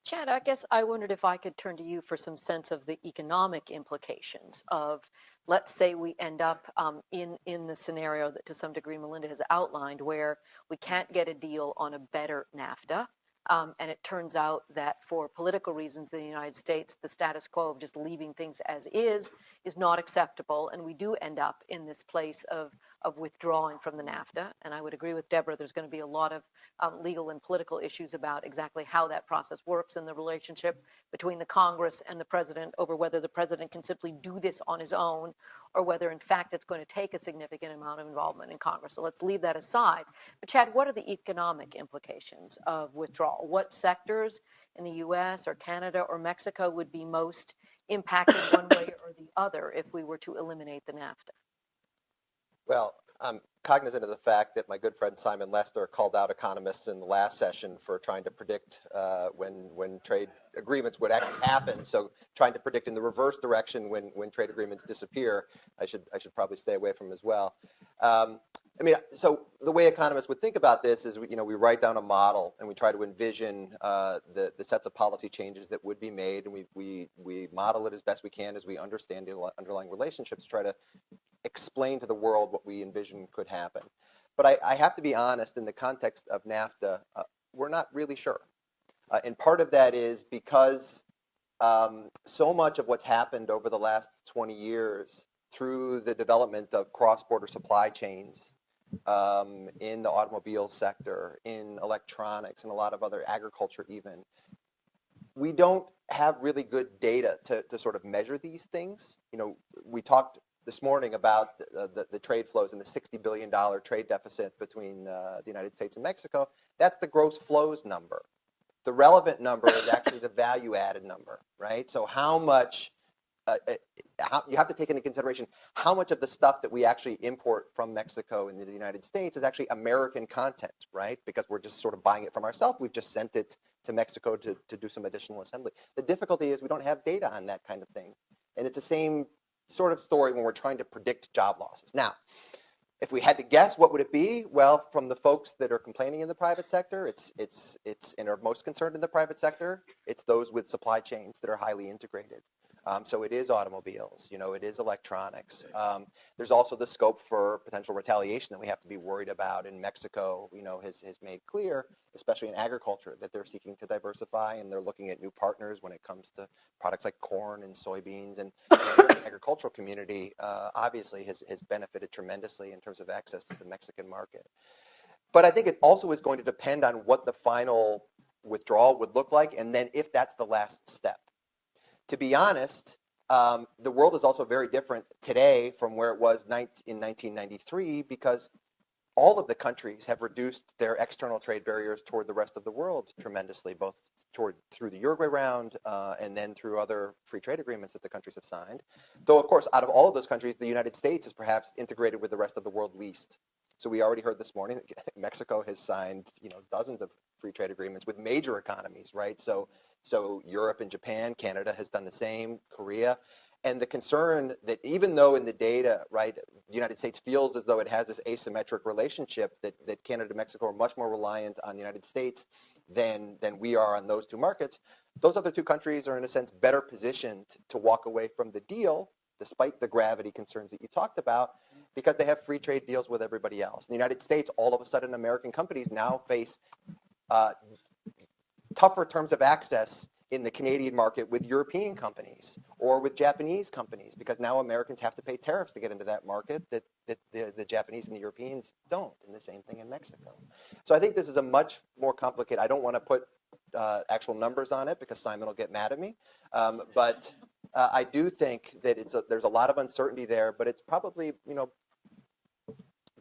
Chad, I guess I wondered if I could turn to you for some sense of the economic implications of, let's say we end up in the scenario that to some degree Melinda has outlined, where we can't get a deal on a better NAFTA. And it turns out that for political reasons in the United States, the status quo of just leaving things as is not acceptable. And we do end up in this place of withdrawing from the NAFTA. And I would agree with Deborah, there's going to be a lot of legal and political issues about exactly how that process works and the relationship between the Congress and the president over whether the president can simply do this on his own or whether, in fact, it's going to take a significant amount of involvement in Congress. So let's leave that aside. But Chad, what are the economic implications of withdrawal? What sectors in the U.S. or Canada or Mexico would be most impacted one way or the other if we were to eliminate the NAFTA? Well, I'm cognizant of the fact that my good friend Simon Lester called out economists in the last session for trying to predict when trade agreements would actually happen. So trying to predict in the reverse direction when trade agreements disappear, I should probably stay away from as well. I mean, so the way economists would think about this is, we write down a model and we try to envision the sets of policy changes that would be made, and we model it as best we can as we understand the underlying relationships, try to explain to the world what we envision could happen. But I have to be honest, in the context of NAFTA, we're not really sure. And part of that is because so much of what's happened over the last 20 years through the development of cross-border supply chains in the automobile sector, in electronics, and a lot of other agriculture even, we don't have really good data to sort of measure these things. We talked this morning about the trade flows and the $60 billion trade deficit between the United States and Mexico. That's the gross flows number. The relevant number is actually the value added number, right? So how much you have to take into consideration how much of the stuff that we actually import from Mexico into the United States is actually American content, right? Because we're just sort of buying it from ourselves. We've just sent it to Mexico to do some additional assembly. The difficulty is we don't have data on that kind of thing. And it's the same sort of story when we're trying to predict job losses. Now, if we had to guess, what would it be? Well, from the folks that are complaining in the private sector, it's and are most concerned in the private sector, it's those with supply chains that are highly integrated. So it is automobiles, it is electronics. There's also the scope for potential retaliation that we have to be worried about. And Mexico, has made clear, especially in agriculture, that they're seeking to diversify and they're looking at new partners when it comes to products like corn and soybeans. And the American agricultural community obviously has benefited tremendously in terms of access to the Mexican market. But I think it also is going to depend on what the final withdrawal would look like, and then if that's the last step. To be honest, the world is also very different today from where it was in 1993, because all of the countries have reduced their external trade barriers toward the rest of the world tremendously, both through the Uruguay round and then through other free trade agreements that the countries have signed. Though, of course, out of all of those countries, the United States is perhaps integrated with the rest of the world least. So we already heard this morning that Mexico has signed, dozens of free trade agreements with major economies, right? So Europe and Japan, Canada has done the same, Korea. And the concern that even though in the data, right, the United States feels as though it has this asymmetric relationship, that Canada and Mexico are much more reliant on the United States than we are on those two markets, those other two countries are in a sense better positioned to walk away from the deal, despite the gravity concerns that you talked about, because they have free trade deals with everybody else. In the United States, all of a sudden, American companies now face tougher terms of access in the Canadian market with European companies or with Japanese companies, because now Americans have to pay tariffs to get into that market that the Japanese and the Europeans don't, and the same thing in Mexico. So I think this is a much more complicated, I don't want to put actual numbers on it because Simon will get mad at me, but I do think that there's a lot of uncertainty there, but it's probably,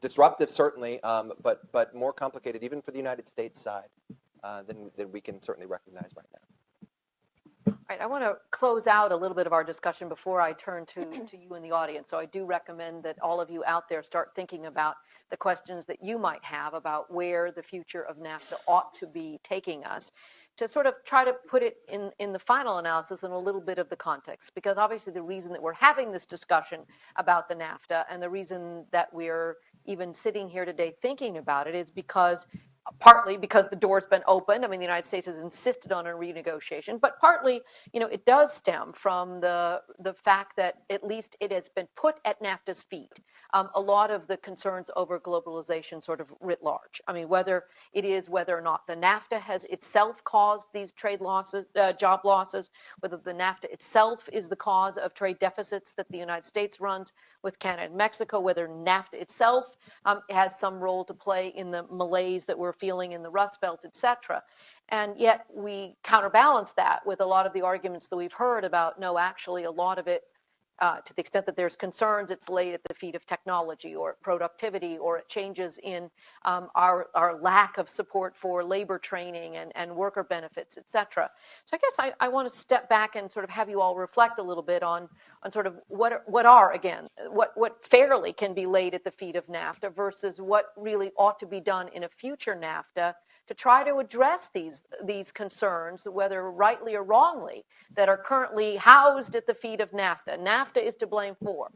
disruptive certainly, but more complicated even for the United States side than we can certainly recognize right now. All right, I want to close out a little bit of our discussion before I turn to you in the audience. So I do recommend that all of you out there start thinking about the questions that you might have about where the future of NAFTA ought to be taking us, to sort of try to put it in the final analysis in a little bit of the context. Because obviously the reason that we're having this discussion about the NAFTA and the reason that we're even sitting here today thinking about it is partly because the door's been opened. I mean, the United States has insisted on a renegotiation, but partly, it does stem from the fact that at least it has been put at NAFTA's feet. A lot of the concerns over globalization sort of writ large. I mean, whether or not the NAFTA has itself caused these trade losses, job losses, whether the NAFTA itself is the cause of trade deficits that the United States runs with Canada and Mexico, whether NAFTA itself has some role to play in the malaise that we're feeling in the Rust Belt, et cetera. And yet we counterbalance that with a lot of the arguments that we've heard about, no, actually a lot of it, to the extent that there's concerns, it's laid at the feet of technology or productivity, or it changes in our lack of support for labor training and worker benefits, et cetera. So I guess I want to step back and sort of have you all reflect a little bit on sort of what fairly can be laid at the feet of NAFTA versus what really ought to be done in a future NAFTA to try to address these concerns, whether rightly or wrongly, that are currently housed at the feet of NAFTA. NAFTA is to blame for.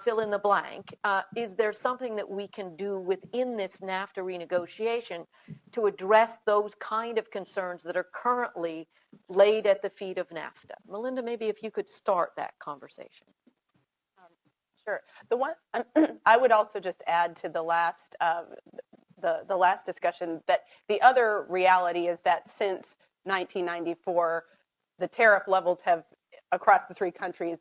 Fill in the blank. Is there something that we can do within this NAFTA renegotiation to address those kind of concerns that are currently laid at the feet of NAFTA? Melinda, maybe if you could start that conversation. Sure. The one I would also just add to the last the last discussion, that the other reality is that since 1994, the tariff levels have across the three countries,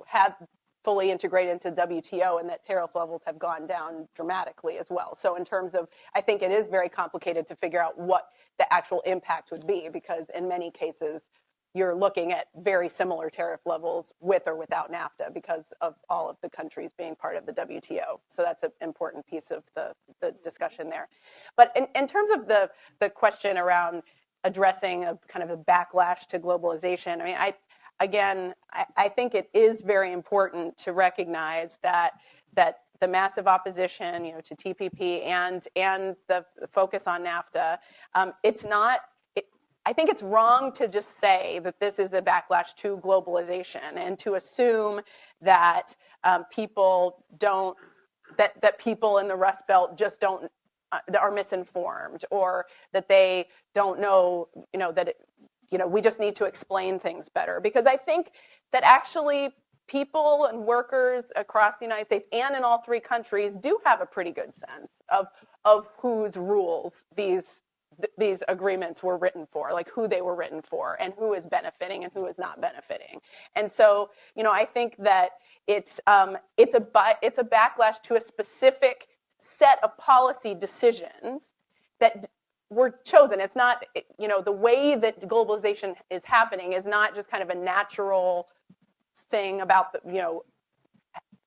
have fully integrated into WTO, and that tariff levels have gone down dramatically as well. So in terms of, I think it is very complicated to figure out what the actual impact would be, because in many cases, you're looking at very similar tariff levels with or without NAFTA because of all of the countries being part of the WTO. So that's an important piece of the discussion there. But in terms of the question around addressing a kind of a backlash to globalization, I mean, again, I think it is very important to recognize that the massive opposition, to TPP and the focus on NAFTA, it's not. I think it's wrong to just say that this is a backlash to globalization and to assume that people don't, that people in the Rust Belt just don't, are misinformed, or that they don't know, we just need to explain things better. Because I think that actually people and workers across the United States and in all three countries do have a pretty good sense of whose rules these agreements were written for, like who they were written for and who is benefiting and who is not benefiting. And so, I think that it's a backlash to a specific set of policy decisions that were chosen. It's not, the way that globalization is happening is not just kind of a natural thing about the,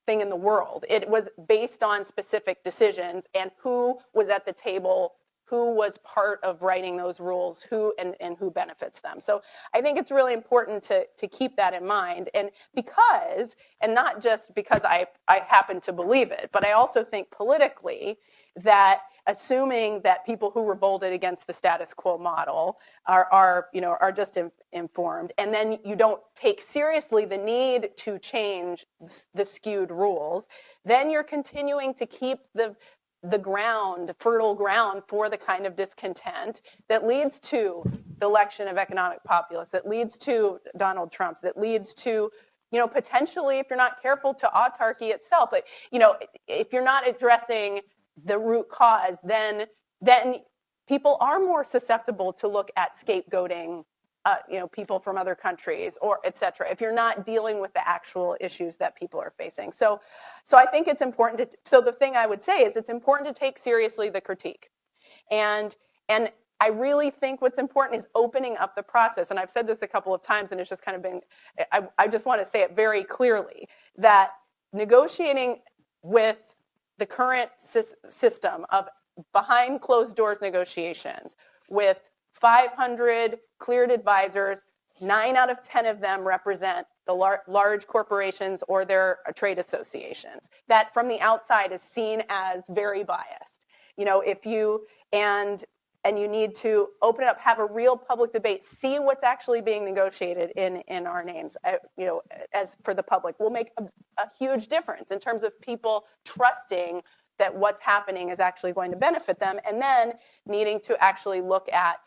thing in the world. It was based on specific decisions and who was at the table, who was part of writing those rules, who and who benefits them. So I think it's really important to keep that in mind. And not just because I happen to believe it, but I also think politically that assuming that people who revolted against the status quo model are just informed, and then you don't take seriously the need to change the skewed rules, then you're continuing to keep the fertile ground for the kind of discontent that leads to the election of economic populists, that leads to Donald Trump's, that leads to, potentially, if you're not careful, to autarky itself. But, if you're not addressing the root cause, then people are more susceptible to look at scapegoating people from other countries, or et cetera, if you're not dealing with the actual issues that people are facing. So I think it's important so the thing I would say is it's important to take seriously the critique. And I really think what's important is opening up the process. And I've said this a couple of times, and it's just kind of been, I just want to say it very clearly, that negotiating with the current system of behind closed doors negotiations with 500 cleared advisors, 9 out of 10 of them represent the large corporations or their trade associations. That from the outside is seen as very biased. If you, and you need to open it up, have a real public debate, see what's actually being negotiated in our names, as for the public, will make a huge difference in terms of people trusting that what's happening is actually going to benefit them, and then needing to actually look at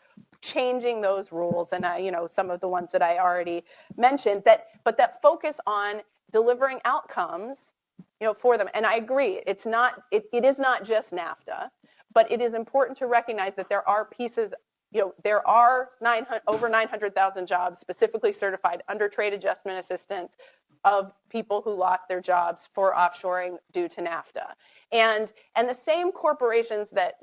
changing those rules, and some of the ones that I already mentioned, but that focus on delivering outcomes, for them. And I agree, it is not just NAFTA, but it is important to recognize that there are pieces. There are over 900,000 jobs specifically certified under trade adjustment assistance of people who lost their jobs for offshoring due to NAFTA. And the same corporations that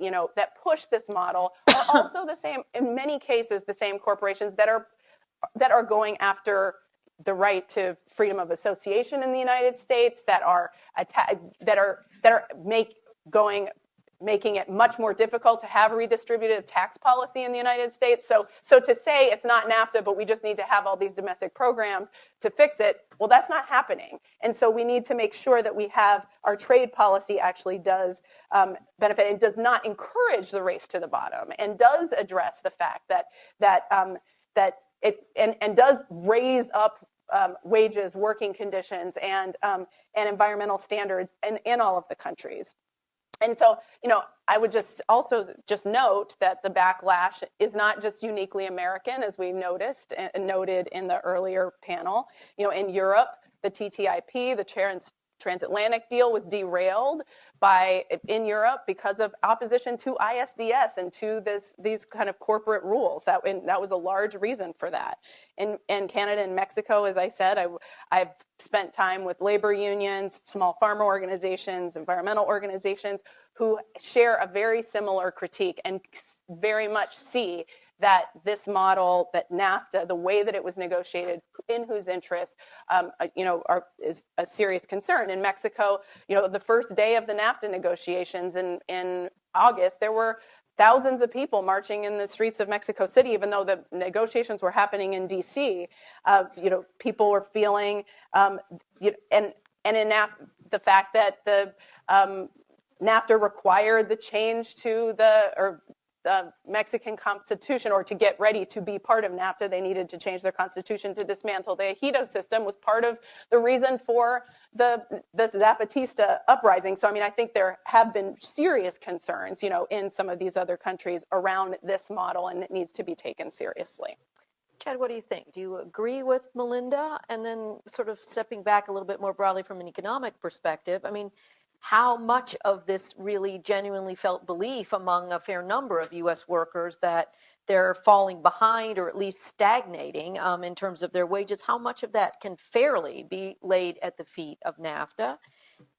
push this model are also the same, in many cases, the same corporations that are going after the right to freedom of association in the United States, that are making it much more difficult to have a redistributive tax policy in the United States. So to say it's not NAFTA, but we just need to have all these domestic programs to fix it, well, that's not happening. And so we need to make sure that we have our trade policy actually does benefit and does not encourage the race to the bottom, and does address the fact that it does raise up wages, working conditions, and environmental standards in all of the countries. And so, I would just note that the backlash is not just uniquely American, as we noticed and noted in the earlier panel. In Europe, the TTIP, the transatlantic deal, was derailed in Europe because of opposition to ISDS and to these kind of corporate rules. That was a large reason for that. In Canada and Mexico, as I said, I've spent time with labor unions, small farmer organizations, environmental organizations who share a very similar critique and very much see that this model, that NAFTA, the way that it was negotiated, in whose interests, is a serious concern. In Mexico, the first day of the NAFTA negotiations in August, there were thousands of people marching in the streets of Mexico City, even though the negotiations were happening in D.C. People were feeling, and in the fact that the NAFTA required the change to the Mexican Constitution, or to get ready to be part of NAFTA, they needed to change their constitution to dismantle the ejido system, was part of the reason for the Zapatista uprising. So, I mean, I think there have been serious concerns, in some of these other countries around this model, and it needs to be taken seriously. Chad, what do you think? Do you agree with Melinda? And then sort of stepping back a little bit more broadly from an economic perspective, I mean, how much of this really genuinely felt belief among a fair number of U.S. workers that they're falling behind or at least stagnating in terms of their wages? How much of that can fairly be laid at the feet of NAFTA?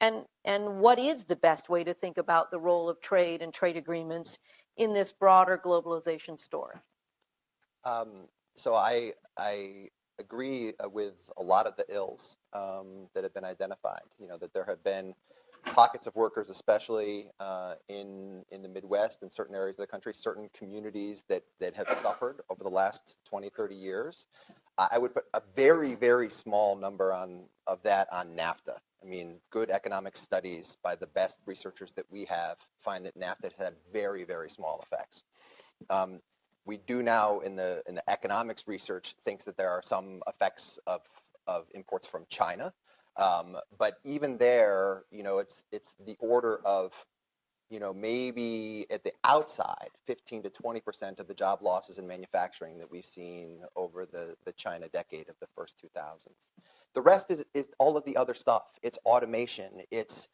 And what is the best way to think about the role of trade and trade agreements in this broader globalization story? So I agree with a lot of the ills that have been identified. That there have been pockets of workers, especially in the Midwest and certain areas of the country, certain communities that have suffered over the last 20, 30 years. I would put a very, very small number of that on NAFTA. I mean, good economic studies by the best researchers that we have find that NAFTA has had very, very small effects. We do now in the economics research thinks that there are some effects of imports from China. But even there, it's the order of, maybe at the outside, 15 to 20% of the job losses in manufacturing that we've seen over the China decade of the first 2000s. The rest is all of the other stuff. It's automation. It's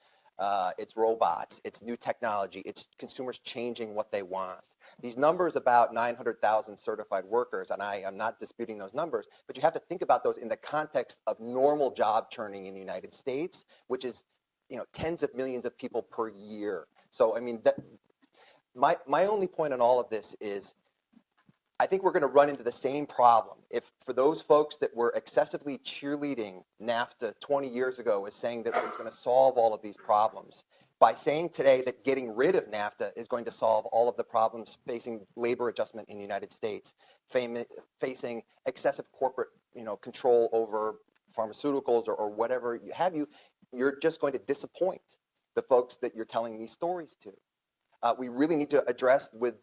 robots. It's new technology. It's consumers changing what they want. These numbers about 900,000 certified workers, and I am not disputing those numbers, but you have to think about those in the context of normal job churning in the United States, which is, tens of millions of people per year. So, I mean, my only point on all of this is I think we're going to run into the same problem. If for those folks that were excessively cheerleading NAFTA 20 years ago as saying that it was going to solve all of these problems, by saying today that getting rid of NAFTA is going to solve all of the problems facing labor adjustment in the United States, facing excessive corporate control over pharmaceuticals or whatever have you, you're just going to disappoint the folks that you're telling these stories to. We really need to address with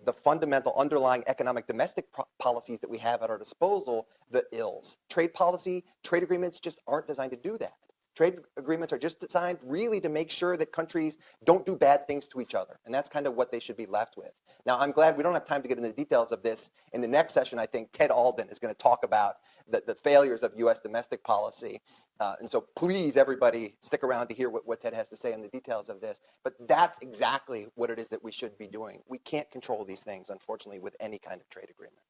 the fundamental underlying economic domestic policies that we have at our disposal the ills. Trade policy, trade agreements just aren't designed to do that. Trade agreements are just designed really to make sure that countries don't do bad things to each other. And that's kind of what they should be left with. Now, I'm glad we don't have time to get into the details of this. In the next session, I think Ted Alden is going to talk about the failures of U.S. domestic policy. And so please, everybody, stick around to hear what Ted has to say on the details of this. But that's exactly what it is that we should be doing. We can't control these things, unfortunately, with any kind of trade agreement.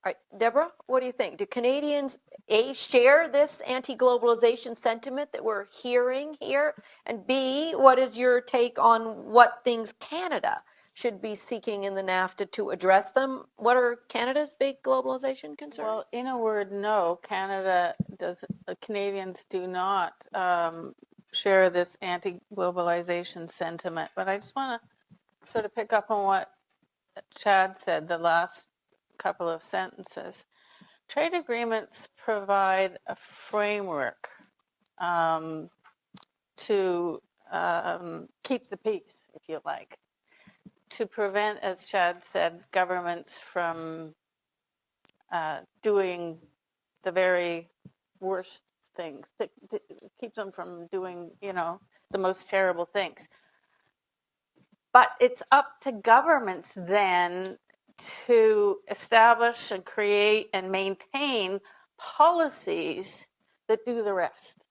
All right, Deborah, what do you think? Do Canadians, A, share this anti-globalization sentiment that we're hearing here? And B, what is your take on what things Canada should be seeking in the NAFTA to address them? What are Canada's big globalization concerns? Well, in a word, no. Canadians do not share this anti-globalization sentiment. But I just want to sort of pick up on what Chad said, the last couple of sentences. Trade agreements provide a framework to keep the peace, if you like, to prevent, as Chad said, governments from doing the very worst things, to keep them from doing, the most terrible things. But it's up to governments then to establish and create and maintain policies that do the rest.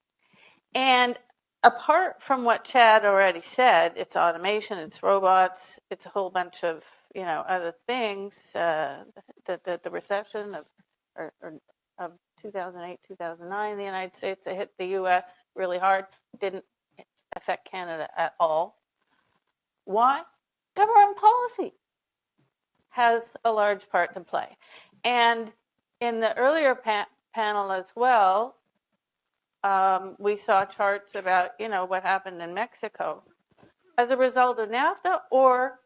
And apart from what Chad already said, it's automation, it's robots, it's a whole bunch of other things. The recession of 2008, 2009 in the United States, it hit the U.S. really hard, didn't affect Canada at all. Why? Government policy has a large part to play. And in the earlier panel as well, we saw charts about, what happened in Mexico as a result of NAFTA or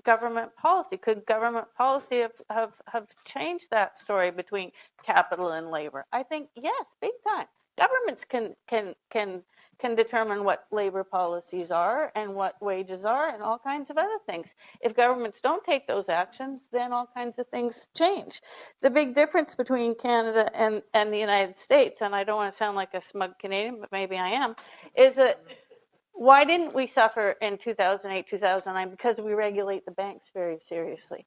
government policy? Could government policy have changed that story between capital and labor? I think yes, big time. Governments can determine what labor policies are and what wages are and all kinds of other things. If governments don't take those actions, then all kinds of things change. The big difference between Canada and the United States, and I don't want to sound like a smug Canadian, but maybe I am, is that why didn't we suffer in 2008, 2009? Because we regulate the banks very seriously.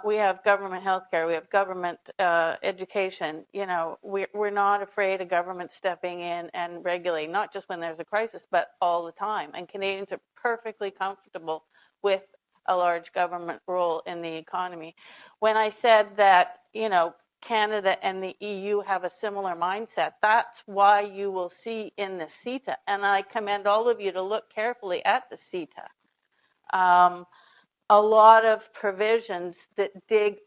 We have government healthcare, we have government education. You know, we're not afraid of government stepping in and regulating, not just when there's a crisis, but all the time. And Canadians are perfectly comfortable with a large government role in the economy. When I said that, you know, Canada and the EU have a similar mindset, that's why you will see in the CETA, and I commend all of you to look carefully at the CETA, a lot of provisions that dig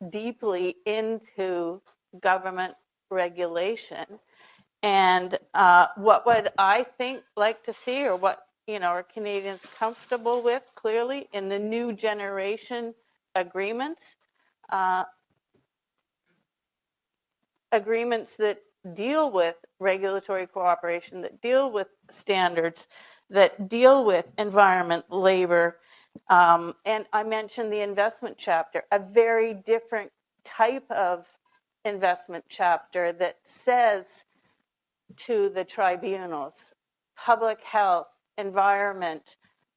deeply into government regulation. And what would I think like to see, or what, you know, are Canadians comfortable with clearly in the new generation agreements? Agreements that deal with regulatory cooperation, that deal with standards, that deal with environment, labor. And I mentioned the investment chapter, a very different type of investment chapter that says to the tribunals, public health, environment,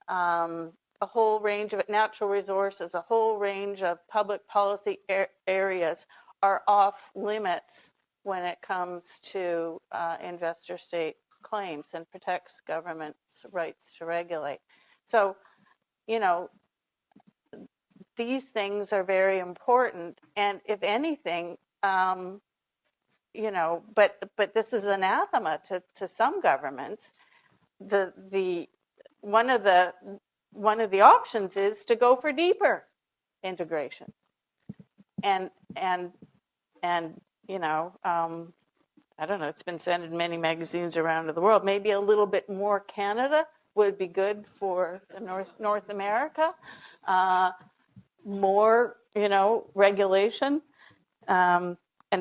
a whole range of natural resources, a whole range of public policy areas are off limits when it comes to investor state claims, and protects government's rights to regulate. So, you know, these things are very important, and if anything, you know, but this is anathema to some governments. One of the options is to go for deeper integration, and you know, I don't know, it's been said in many magazines around the world, maybe a little bit more Canada would be good for North America, more, you know, regulation, and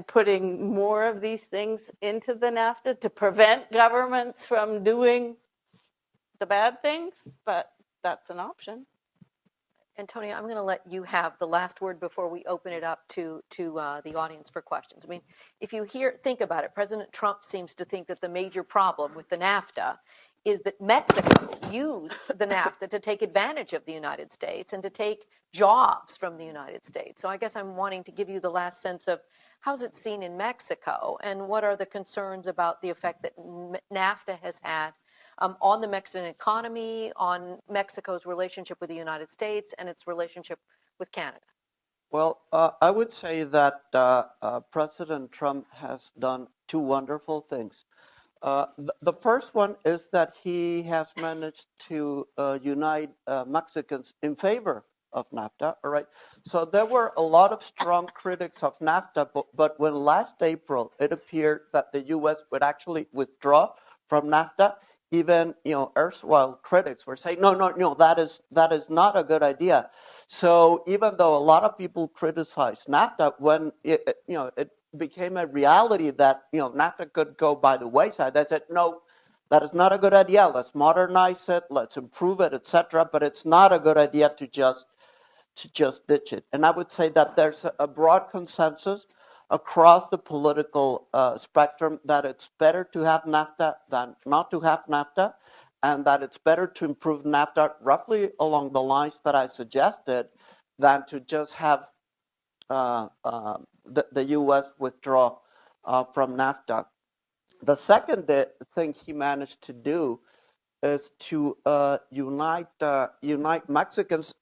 putting more of these things into the NAFTA to prevent governments from doing the bad things, but that's an option. Antonia, I'm going to let you have the last word before we open it up to the audience for questions. I mean, if you think about it, President Trump seems to think that the major problem with the NAFTA is that Mexico used the NAFTA to take advantage of the United States and to take jobs from the United States. So I guess I'm wanting to give you the last sense of how's it seen in Mexico, and what are the concerns about the effect that NAFTA has had on the Mexican economy, on Mexico's relationship with the United States, and its relationship with Canada? Well, I would say that President Trump has done two wonderful things. The first one is that he has managed to unite Mexicans in favor of NAFTA, all right? So there were a lot of strong critics of NAFTA, but when last April it appeared that the U.S. would actually withdraw from NAFTA, even, you know, erstwhile critics were saying, no, that is not a good idea. So even though a lot of people criticized NAFTA, when it became a reality that, you know, NAFTA could go by the wayside, they said, no, that is not a good idea. Let's modernize it, let's improve it, etc. But it's not a good idea to just ditch it. And I would say that there's a broad consensus across the political spectrum that it's better to have NAFTA than not to have NAFTA, and that it's better to improve NAFTA roughly along the lines that I suggested than to just have the U.S. withdraw from NAFTA. The second thing he managed to do is to unite Mexicans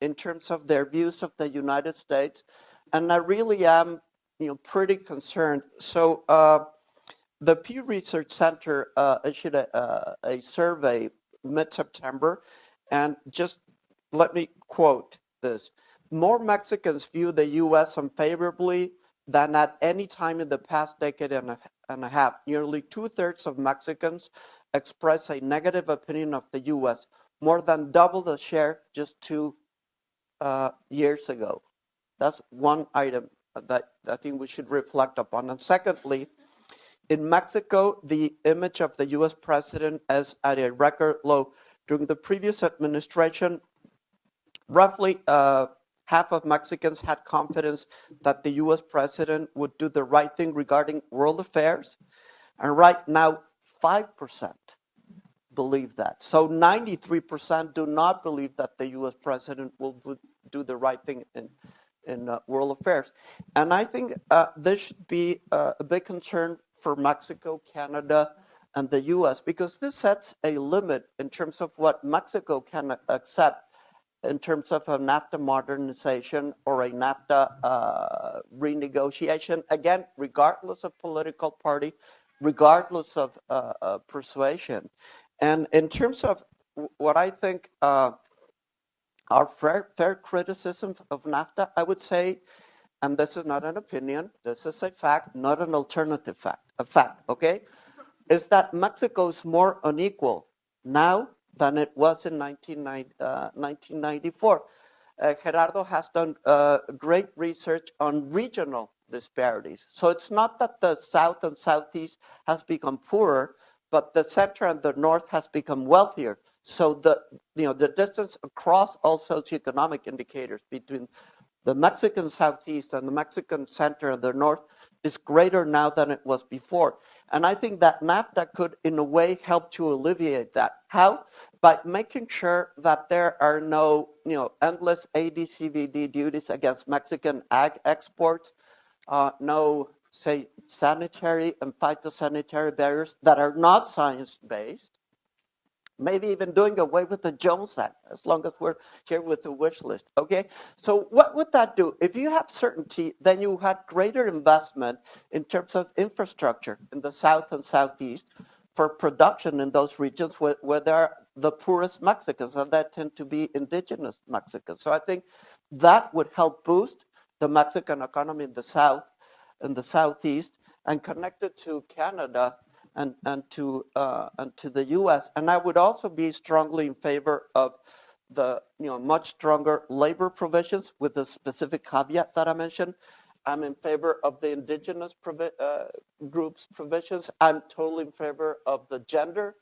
in terms of their views of the United States, and I really am, you know, pretty concerned. So the Pew Research Center issued a survey mid-September, and just let me quote this: more Mexicans view the U.S. unfavorably than at any time in the past decade and a half. Nearly 2/3 of Mexicans express a negative opinion of the U.S., more than double the share just 2 years ago. That's one item that I think we should reflect upon. And secondly, in Mexico, the image of the U.S. president is at a record low. During the previous administration, roughly half of Mexicans had confidence that the U.S. president would do the right thing regarding world affairs. And right now, 5% believe that. So 93% do not believe that the U.S. president will do the right thing in world affairs. And I think this should be a big concern for Mexico, Canada, and the U.S. because this sets a limit in terms of what Mexico can accept in terms of a NAFTA modernization or a NAFTA renegotiation, again, regardless of political party, regardless of persuasion. And in terms of what I think are fair criticism of NAFTA, I would say, and this is not an opinion, this is a fact, not an alternative fact, a fact, okay, is that Mexico is more unequal now than it was in 1994. Gerardo has done great research on regional disparities. So it's not that the South and Southeast has become poorer, but the center and the North has become wealthier. So the distance across all socioeconomic indicators between the Mexican Southeast and the Mexican center and the North is greater now than it was before. And I think that NAFTA could, in a way, help to alleviate that. How? By making sure that there are no, endless AD/CVD duties against Mexican ag exports, no, say, sanitary and phytosanitary barriers that are not science-based, maybe even doing away with the Jones Act, as long as we're here with the wish list, okay? So what would that do? If you have certainty, then you had greater investment in terms of infrastructure in the South and Southeast for production in those regions where there are the poorest Mexicans, and that tend to be indigenous Mexicans. So I think that would help boost the Mexican economy in the South, in the Southeast, and connect it to Canada and to the U.S. And I would also be strongly in favor of the much stronger labor provisions with the specific caveat that I mentioned. I'm in favor of the indigenous groups provisions. I'm totally in favor of the gender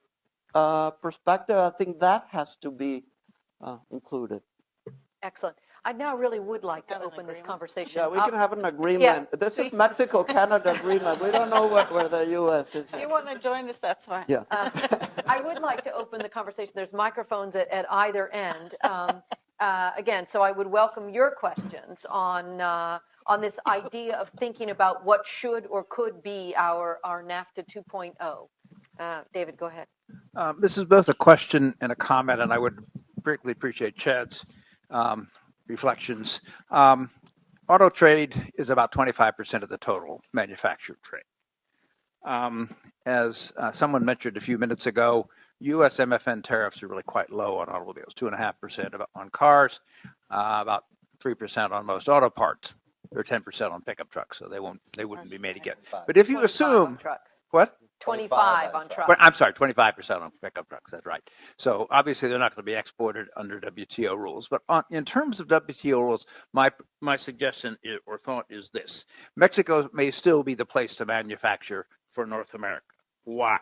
perspective. I think that has to be included. Excellent. I now really would like to open this conversation. Yeah, we can have an agreement. This is Mexico-Canada agreement. We don't know where the U.S. is. If you want to join us, that's fine. Yeah. I would like to open the conversation. There's microphones at either end. Again, so I would welcome your questions on this idea of thinking about what should or could be our NAFTA 2.0. David, go ahead. This is both a question and a comment, and I would greatly appreciate Chad's reflections. Auto trade is about 25% of the total manufactured trade. As someone mentioned a few minutes ago, U.S. MFN tariffs are really quite low on automobiles, 2.5% on cars, about 3% on most auto parts. They're 10% on pickup trucks, so they wouldn't be made again. But if you assume trucks. What? 25 on trucks. Well, I'm sorry, 25% on pickup trucks. That's right. So obviously they're not going to be exported under WTO rules. But in terms of WTO rules, my suggestion or thought is this: Mexico may still be the place to manufacture for North America. Why?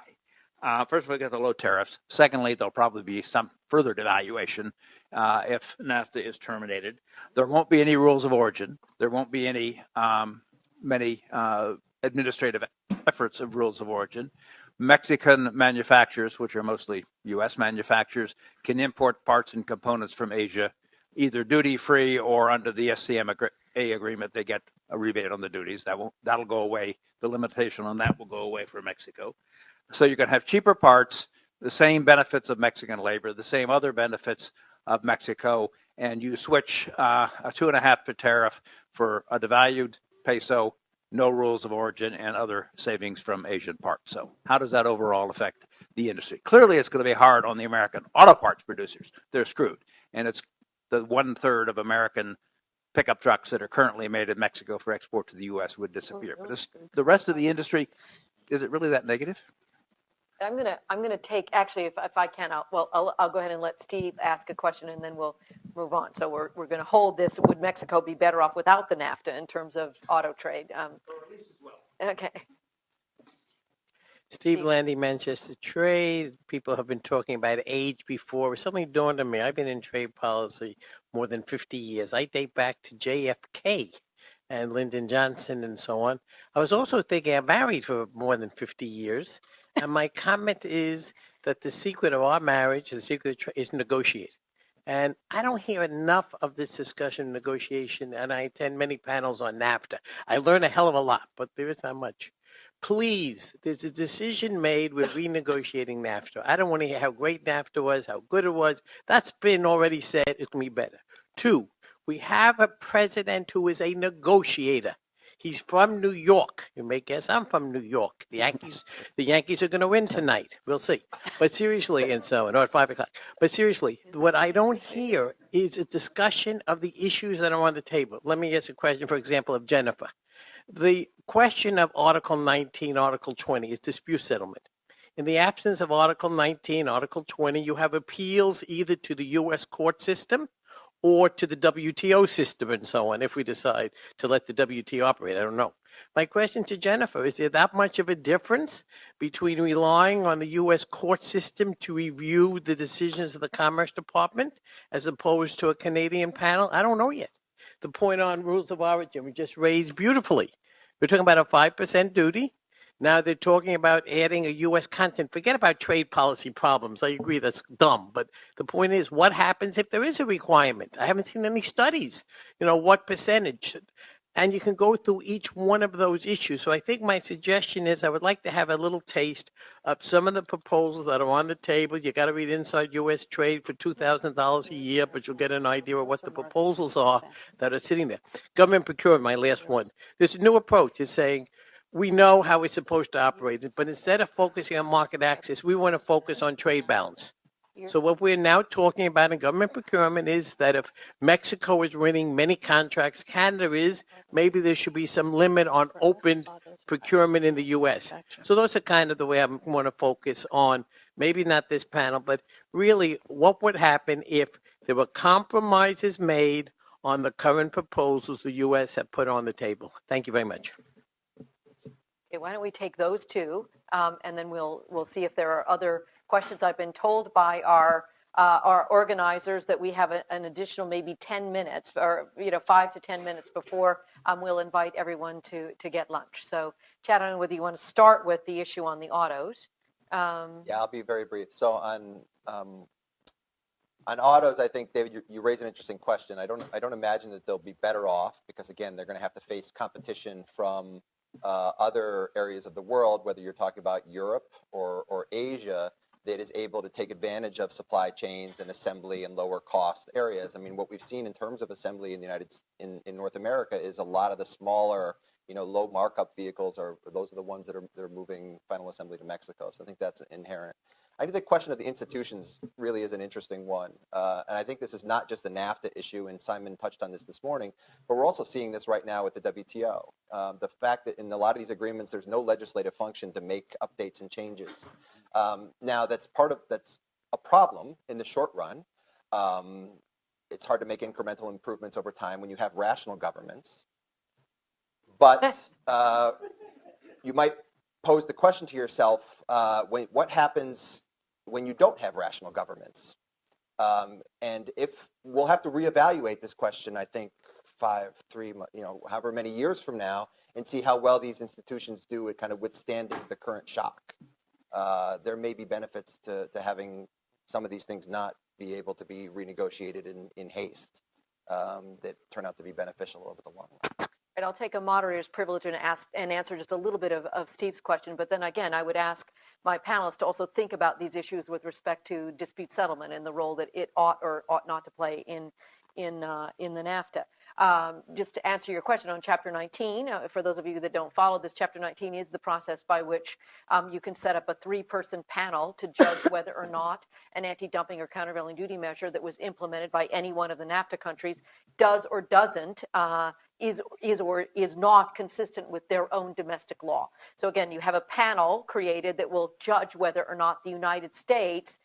First of all, we got the low tariffs. Secondly, there'll probably be some further devaluation if NAFTA is terminated. There won't be any rules of origin. There won't be any many administrative efforts of rules of origin. Mexican manufacturers, which are mostly U.S. manufacturers, can import parts and components from Asia, either duty-free or under the SCMA agreement. They get a rebate on the duties. That'll go away. The limitation on that will go away for Mexico. So you can have cheaper parts, the same benefits of Mexican labor, the same other benefits of Mexico, and you switch a 2.5% tariff for a devalued peso, no rules of origin, and other savings from Asian parts. So how does that overall affect the industry? Clearly, it's going to be hard on the American auto parts producers. They're screwed. And it's the 1/3 of American pickup trucks that are currently made in Mexico for export to the U.S. would disappear. But the rest of the industry, is it really that negative? I'm gonna take, actually, if I can, I'll go ahead and let Steve ask a question and then we'll move on. So we're gonna hold this. Would Mexico be better off without the NAFTA in terms of auto trade? Okay. Steve Steve. Landy, Manchester Trade. People have been talking about age before. Something dawned on me. I've been in trade policy more than 50 years. I date back to JFK and Lyndon Johnson and so on. I was also thinking I'm married for more than 50 years. And my comment is that the secret of our marriage, the secret is negotiate. And I don't hear enough of this discussion, negotiation, and I attend many panels on NAFTA. I learn a hell of a lot, but there is not much. Please, there's a decision made with renegotiating NAFTA. I don't want to hear how great NAFTA was, how good it was. That's been already said. It's going to be better. 2, we have a president who is a negotiator. He's from New York. You may guess I'm from New York. The Yankees are going to win tonight. We'll see. But seriously, and so on, or at 5:00. But seriously, what I don't hear is a discussion of the issues that are on the table. Let me ask a question, for example, of Jennifer. The question of Article 19, Article 20 is dispute settlement. In the absence of Article 19, Article 20, you have appeals either to the U.S. court system or to the WTO system and so on, if we decide to let the WTO operate. I don't know. My question to Jennifer, is there that much of a difference between relying on the U.S. court system to review the decisions of the Commerce Department as opposed to a Canadian panel? I don't know yet. The point on rules of origin we just raised beautifully. We're talking about a 5% duty. Now they're talking about adding a U.S. content. Forget about trade policy problems. I agree that's dumb. But the point is, what happens if there is a requirement? I haven't seen any studies. What percentage? And you can go through each one of those issues. So I think my suggestion is I would like to have a little taste of some of the proposals that are on the table. You got to read Inside U.S. Trade for $2,000 a year, but you'll get an idea of what the proposals are that are sitting there. Government procurement, my last one. There's a new approach. It's saying, we know how it's supposed to operate, but instead of focusing on market access, we want to focus on trade balance. So what we're now talking about in government procurement is that if Mexico is winning many contracts, Canada is, maybe there should be some limit on open procurement in the U.S. So those are kind of the way I want to focus on, maybe not this panel, but really what would happen if there were compromises made on the current proposals the U.S. have put on the table. Thank you very much. Okay, why don't we take those two, and then we'll see if there are other questions. I've been told by our organizers that we have an additional maybe 10 minutes, or 5 to 10 minutes before we'll invite everyone to get lunch. So, Chad, I don't know whether you want to start with the issue on the autos. Yeah, I'll be very brief. So on autos, I think, David, you raise an interesting question. I don't imagine that they'll be better off because, again, they're going to have to face competition from other areas of the world, whether you're talking about Europe or Asia, that is able to take advantage of supply chains and assembly and lower cost areas. I mean, what we've seen in terms of assembly in in North America is a lot of the smaller, low markup vehicles those are the ones that are moving final assembly to Mexico. So I think that's inherent. I think the question of the institutions really is an interesting one. And I think this is not just a NAFTA issue, and Simon touched on this morning, but we're also seeing this right now with the WTO. The fact that in a lot of these agreements, there's no legislative function to make updates and changes. Now, that's a problem in the short run. It's hard to make incremental improvements over time when you have rational governments. But you might pose the question to yourself, what happens when you don't have rational governments? And if we'll have to reevaluate this question, I think 3, however many years from now, and see how well these institutions do at kind of withstanding the current shock. There may be benefits to having some of these things not be able to be renegotiated in haste that turn out to be beneficial over the long run. And I'll take a moderator's privilege and answer just a little bit of Steve's question. But then again, I would ask my panelists to also think about these issues with respect to dispute settlement and the role that it ought or ought not to play in in the NAFTA. Just to answer your question on Chapter 19, for those of you that don't follow this, Chapter 19 is the process by which you can set up a 3-person panel to judge whether or not an anti-dumping or countervailing duty measure that was implemented by any one of the NAFTA countries does or doesn't is or is not consistent with their own domestic law. So again, you have a panel created that will judge whether or not the United States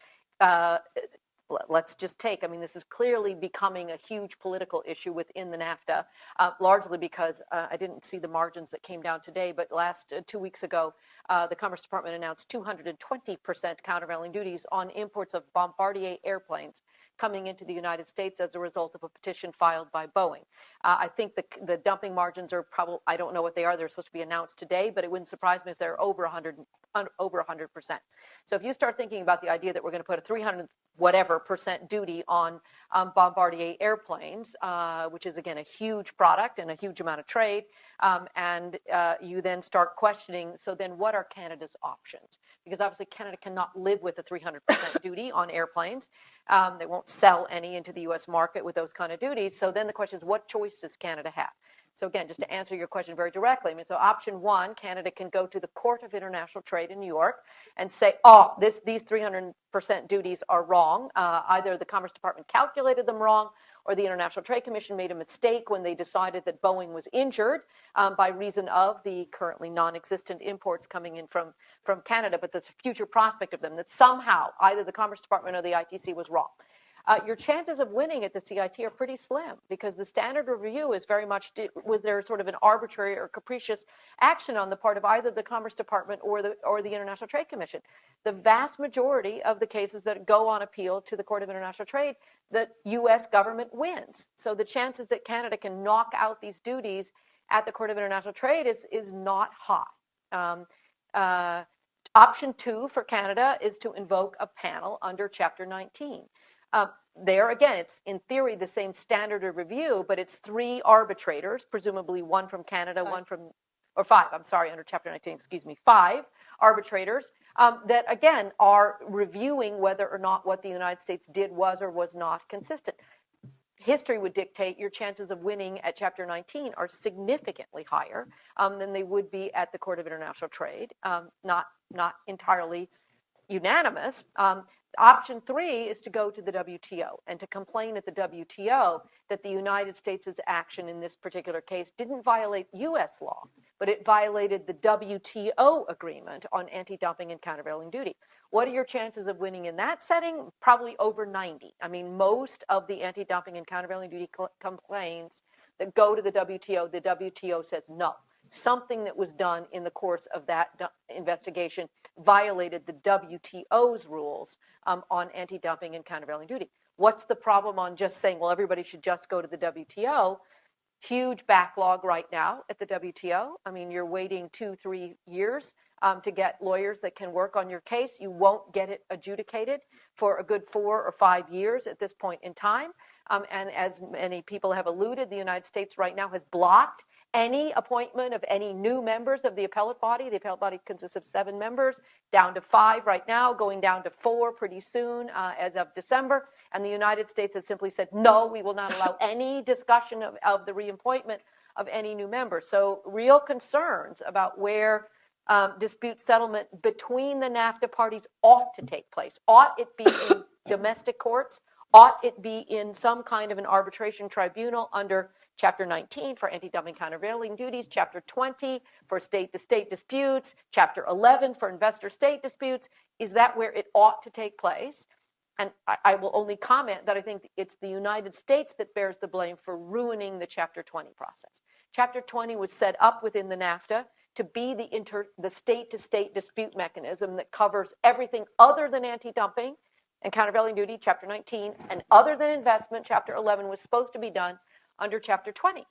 let's just take, I mean, this is clearly becoming a huge political issue within the NAFTA, largely because I didn't see the margins that came down today, but 2 weeks ago, the Commerce Department announced 220% countervailing duties on imports of Bombardier airplanes coming into the United States as a result of a petition filed by Boeing. I think the dumping margins are probably, I don't know what they are, they're supposed to be announced today, but it wouldn't surprise me if they're over 100%. So if you start thinking about the idea that we're going to put a 300% duty on Bombardier airplanes, which is again a huge product and a huge amount of trade, and you then start questioning, so then what are Canada's options? Because obviously Canada cannot live with a 300% duty on airplanes. They won't sell any into the US market with those kind of duties. So then the question is, what choice does Canada have? So again, just to answer your question very directly, I mean, so option one, Canada can go to the Court of International Trade in New York and say, oh, these 300% duties are wrong. Either the Commerce Department calculated them wrong, or the International Trade Commission made a mistake when they decided that Boeing was injured by reason of the currently non-existent imports coming in from Canada, but the future prospect of them, that somehow either the Commerce Department or the ITC was wrong. Your chances of winning at the CIT are pretty slim, because the standard review is very much, was there sort of an arbitrary or capricious action on the part of either the Commerce Department or the International Trade Commission? The vast majority of the cases that go on appeal to the Court of International Trade, the U.S. government wins. So the chances that Canada can knock out these duties at the Court of International Trade is not high. Option two for Canada is to invoke a panel under Chapter 19. There again, it's in theory the same standard of review, but it's 3 arbitrators, presumably one from Canada, one from, or 5, I'm sorry, under Chapter 19, 5 arbitrators that again are reviewing whether or not what the United States did was or was not consistent. History would dictate your chances of winning at Chapter 19 are significantly higher than they would be at the Court of International Trade, not entirely unanimous. Option 3 is to go to the WTO and to complain at the WTO that the United States' action in this particular case didn't violate U.S. law, but it violated the WTO agreement on anti-dumping and countervailing duty. What are your chances of winning in that setting? Probably over 90. I mean, most of the anti-dumping and countervailing duty complaints that go to the WTO says no. Something that was done in the course of that investigation violated the WTO's rules on anti-dumping and countervailing duty. What's the problem on just saying, well, everybody should just go to the WTO? Huge backlog right now at the WTO. I mean, you're waiting 2-3 years to get lawyers that can work on your case. You won't get it adjudicated for a good 4 or 5 years at this point in time. And as many people have alluded, the United States right now has blocked any appointment of any new members of the appellate body. The appellate body consists of 7 members, down to 5 right now, going down to 4 pretty soon as of December. And the United States has simply said, no, we will not allow any discussion of the reappointment of any new members. So real concerns about where dispute settlement between the NAFTA parties ought to take place. Ought it be in domestic courts? Ought it be in some kind of an arbitration tribunal under Chapter 19 for anti-dumping countervailing duties, Chapter 20 for state-to-state disputes, Chapter 11 for investor-state disputes? Is that where it ought to take place? And I will only comment that I think it's the United States that bears the blame for ruining the Chapter 20 process. Chapter 20 was set up within the NAFTA to be the state-to-state dispute mechanism that covers everything other than anti-dumping and countervailing duty, Chapter 19, and other than investment, Chapter 11 was supposed to be done under Chapter 20.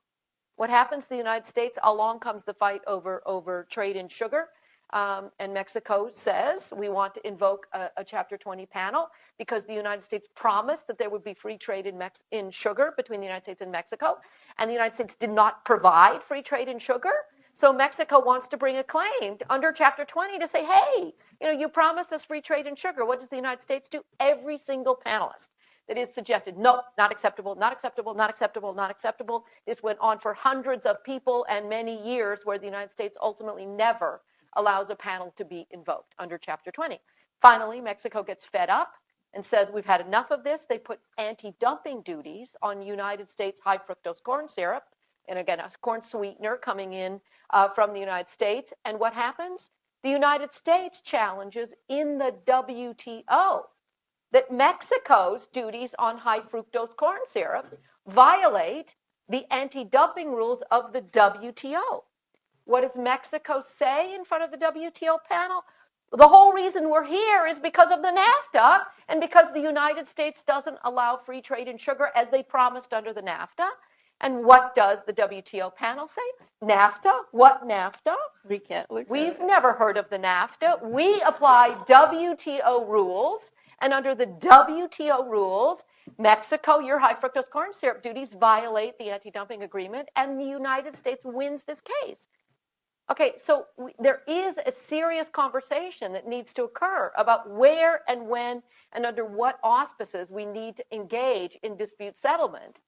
What happens to the United States? Along comes the fight over trade in sugar, and Mexico says we want to invoke a Chapter 20 panel because the United States promised that there would be free trade in sugar between the United States and Mexico, and the United States did not provide free trade in sugar. So Mexico wants to bring a claim under Chapter 20 to say, hey, you promised us free trade in sugar. What does the United States do? Every single panelist that is suggested, no, not acceptable, not acceptable, not acceptable, not acceptable. This went on for hundreds of people and many years, where the United States ultimately never allows a panel to be invoked under Chapter 20. Finally, Mexico gets fed up and says, we've had enough of this. They put anti-dumping duties on United States high fructose corn syrup, and again, a corn sweetener coming in from the United States. And what happens? The United States challenges in the WTO that Mexico's duties on high fructose corn syrup violate the anti-dumping rules of the WTO. What does Mexico say in front of the WTO panel? The whole reason we're here is because of the NAFTA and because the United States doesn't allow free trade in sugar as they promised under the NAFTA. And what does the WTO panel say? NAFTA? What NAFTA? We can't look. We've never heard of the NAFTA. We apply WTO rules, and under the WTO rules, Mexico, your high fructose corn syrup duties violate the anti-dumping agreement, and the United States wins this case. Okay, so there is a serious conversation that needs to occur about where and when and under what auspices we need to engage in dispute settlement.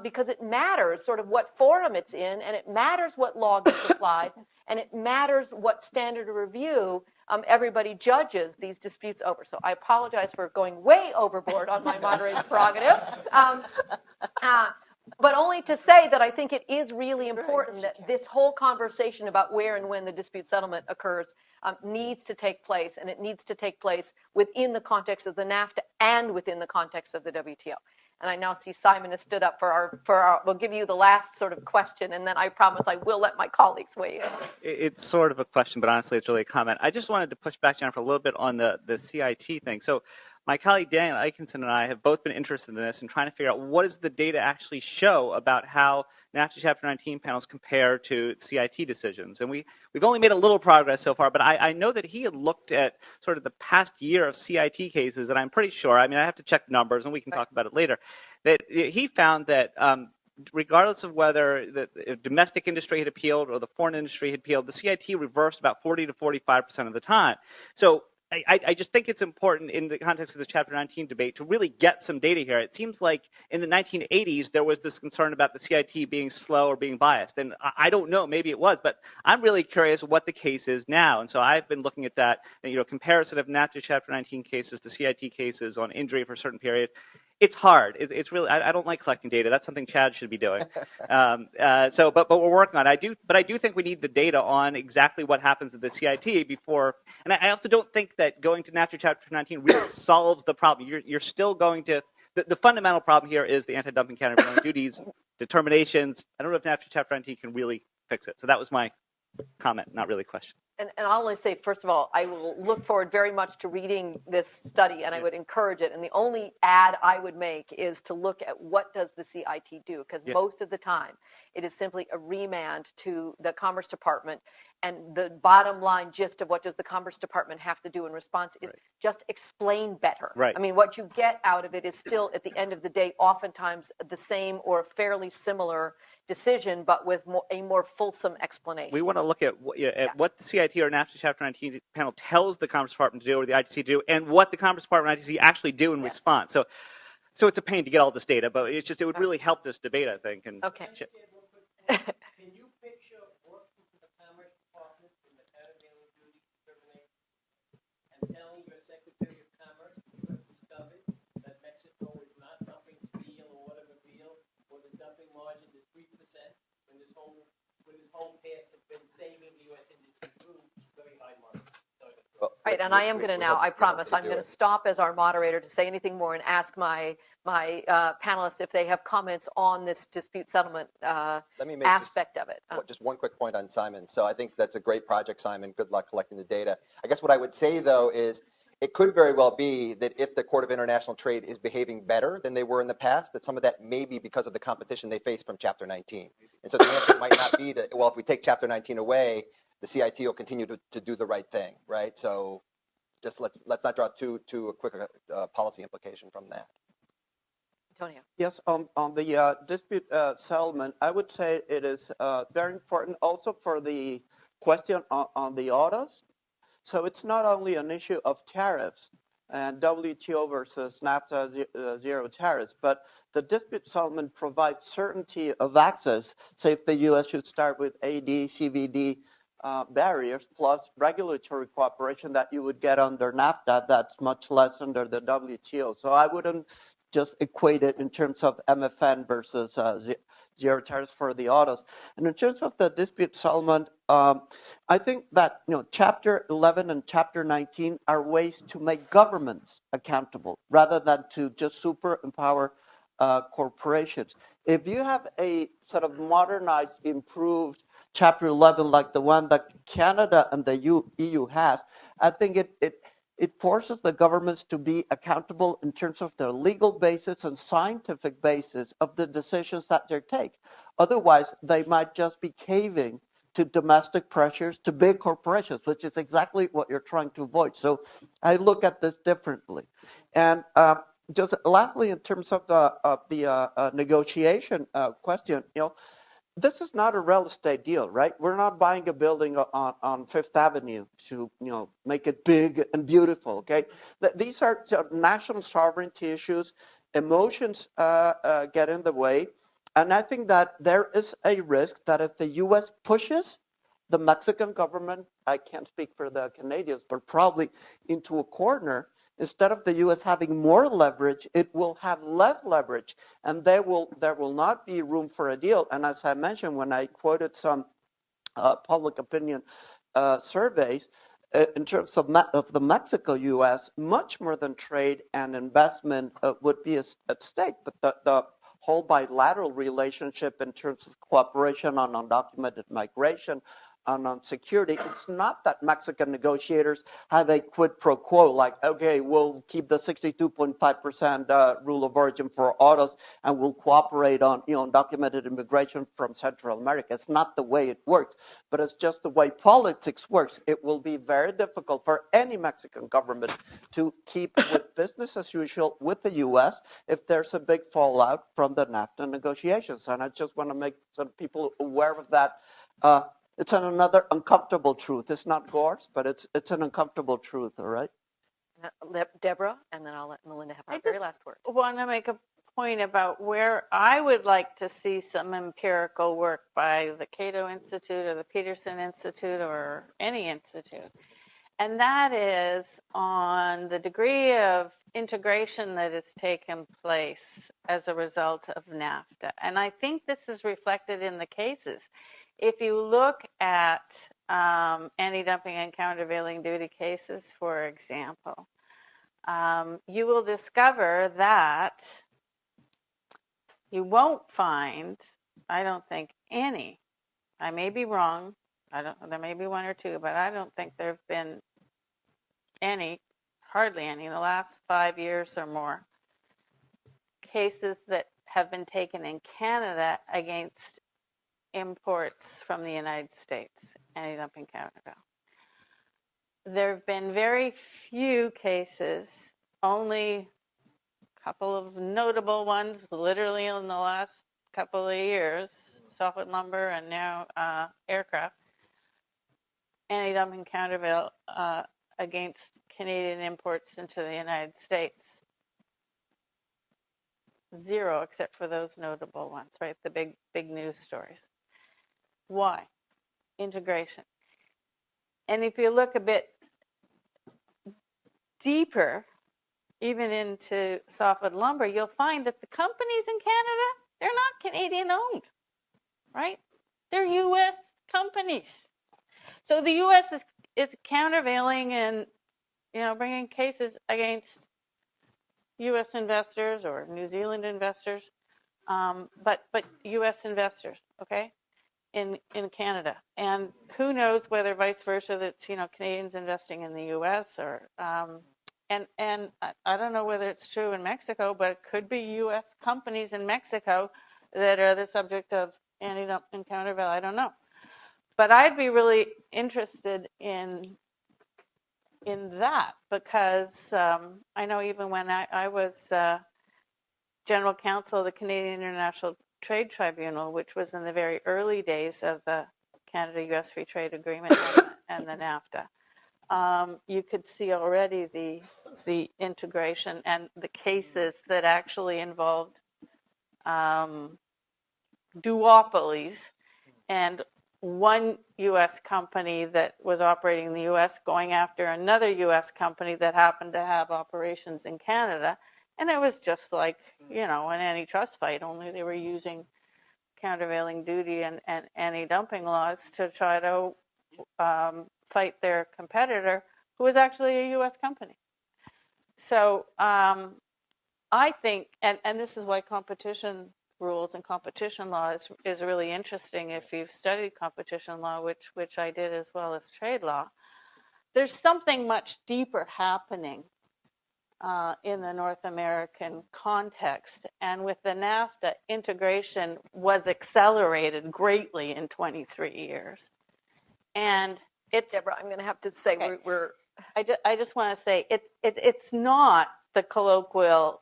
Because it matters sort of what forum it's in, and it matters what law gets applied, and it matters what standard of review everybody judges these disputes over. So I apologize for going way overboard on my moderator's prerogative, but only to say that I think it is really important that this whole conversation about where and when the dispute settlement occurs needs to take place, and it needs to take place within the context of the NAFTA and within the context of the WTO. And I now see Simon has stood up for our, we'll give you the last sort of question, and then I promise I will let my colleagues weigh in. It's sort of a question, but honestly, it's really a comment. I just wanted to push back, Jennifer, a little bit on the CIT thing. So my colleague Daniel Eikenson and I have both been interested in this and trying to figure out what does the data actually show about how NAFTA Chapter 19 panels compare to CIT decisions. And we've only made a little progress so far, but I know that he had looked at sort of the past year of CIT cases, and I'm pretty sure, I mean, I have to check numbers, and we can talk about it later, that he found that regardless of whether the domestic industry had appealed or the foreign industry had appealed, the CIT reversed about 40 to 45% of the time. So I just think it's important in the context of the Chapter 19 debate to really get some data here. It seems like in the 1980s, there was this concern about the CIT being slow or being biased. And I don't know, maybe it was, but I'm really curious what the case is now. And so I've been looking at that, comparison of NAFTA Chapter 19 cases to CIT cases on injury for a certain period. It's hard. It's really, I don't like collecting data. That's something Chad should be doing. But we're working on it. But I do think we need the data on exactly what happens at the CIT before. And I also don't think that going to NAFTA Chapter 19 really solves the problem. You're still going to, the fundamental problem here is the anti-dumping countervailing duties, determinations. I don't know if NAFTA Chapter 19 can really fix it. So that was my comment, not really a question. And I'll only say, first of all, I will look forward very much to reading this study, and I would encourage it. And the only add I would make is to look at what does the CIT do, because most of the time it is simply a remand to the Commerce Department. And the bottom line gist of what does the Commerce Department have to do in response is just explain better. Right. I mean, what you get out of it is still, at the end of the day, oftentimes the same or fairly similar decision, but with a more fulsome explanation. We want to look at what the CIT or NAFTA Chapter 19 panel tells the Commerce Department to do or the ITC to do, and what the Commerce Department and ITC actually do in response. So it's a pain to get all this data, but it would really help this debate, I think. And okay. Can you picture working for the Commerce Department in the countervailing duty determination and telling your Secretary of Commerce you have discovered that Mexico is not dumping steel or whatever deals, or the dumping margin is 3% when this whole pass has been saving the U.S. industry through very high margins? Right, and I am going to now, I promise, I'm going to stop as our moderator to say anything more and ask my panelists if they have comments on this dispute settlement aspect of it. Just one quick point on Simon. So I think that's a great project, Simon. Good luck collecting the data. I guess what I would say, though, is it could very well be that if the Court of International Trade is behaving better than they were in the past, that some of that may be because of the competition they face from Chapter 19. And so the answer might not be that, well, if we take Chapter 19 away, the CIT will continue to do the right thing, right? So just let's not draw too quick a policy implication from that. Antonio. Yes, on the dispute settlement, I would say it is very important also for the question on the autos. So it's not only an issue of tariffs, and WTO versus Nafta zero tariffs. But the dispute settlement provides certainty of access. Say if the U.S. should start with AD, CVD barriers plus regulatory cooperation that you would get under Nafta, that's much less under the WTO. So I wouldn't just equate it in terms of MFN versus zero tariffs for the autos. And in terms of the dispute settlement, I think that Chapter 11 and Chapter 19 are ways to make governments accountable rather than to just super empower corporations. If you have a sort of modernized, improved Chapter 11 like the one that Canada and the EU has, I think it forces the governments to be accountable in terms of their legal basis and scientific basis of the decisions that they take. Otherwise, they might just be caving to domestic pressures, to big corporations, which is exactly what you're trying to avoid. So I look at this differently. And just lastly, in terms of the negotiation question, this is not a real estate deal, right? We're not buying a building on Fifth Avenue to, make it big and beautiful, okay? These are national sovereignty issues. Emotions get in the way. And I think that there is a risk that if the U.S. pushes the Mexican government, I can't speak for the Canadians, but probably into a corner, instead of the U.S. having more leverage, it will have less leverage, and there will not be room for a deal. And as I mentioned, when I quoted some public opinion surveys, in terms of the Mexico-U.S., much more than trade and investment would be at stake. But the whole bilateral relationship in terms of cooperation on undocumented migration, on security, it's not that Mexican negotiators have a quid pro quo, like, okay, we'll keep the 62.5% rule of origin for autos and we'll cooperate on undocumented immigration from Central America. It's not the way it works, but it's just the way politics works. It will be very difficult for any Mexican government to keep with business as usual with the U.S. if there's a big fallout from the NAFTA negotiations. And I just want to make some people aware of that. It's another uncomfortable truth. It's not Gore's, but it's an uncomfortable truth, all right? Deborah, and then I'll let Melinda have our very last word. I want to make a point about where I would like to see some empirical work by the Cato Institute or the Peterson Institute or any institute. And that is on the degree of integration that has taken place as a result of NAFTA. And I think this is reflected in the cases. If you look at anti-dumping and countervailing duty cases, for example, you will discover that you won't find, I don't think, any. I may be wrong. There may be one or two, but I don't think there have been any, hardly any, in the last 5 years or more, cases that have been taken in Canada against imports from the United States, anti-dumping countervail. There have been very few cases, only a couple of notable ones, literally in the last couple of years, softwood lumber and now aircraft, anti-dumping countervail against Canadian imports into the United States. Zero, except for those notable ones, right? The big news stories. Why? Integration. And if you look a bit deeper, even into softwood lumber, you'll find that the companies in Canada, they're not Canadian owned, right? They're U.S. companies. So the U.S. is countervailing and bringing cases against U.S. investors or New Zealand investors, but U.S. investors, okay? In Canada, and who knows whether vice versa, that's Canadians investing in the U.S. or and I don't know whether it's true in Mexico, but it could be U.S. companies in Mexico that are the subject of anti-dumping countervail. I don't know, but I'd be really interested in that because I know even when I was general counsel of the Canadian International Trade Tribunal, which was in the very early days of the Canada-U.S. Free Trade Agreement and the NAFTA. you could see already the integration and the cases that actually involved duopolies, and one U.S. company that was operating in the U.S. going after another U.S. company that happened to have operations in Canada. And it was just like, an antitrust fight, only they were using countervailing duty and anti-dumping laws to try to fight their competitor, who was actually a U.S. company. So I think, and this is why competition rules and competition law is really interesting if you've studied competition law, which I did as well as trade law. There's something much deeper happening in the North American context. And with the NAFTA, integration was accelerated greatly in 23 years. And it's... Deborah, I'm going to have to say we're I just want to say it's not the colloquial,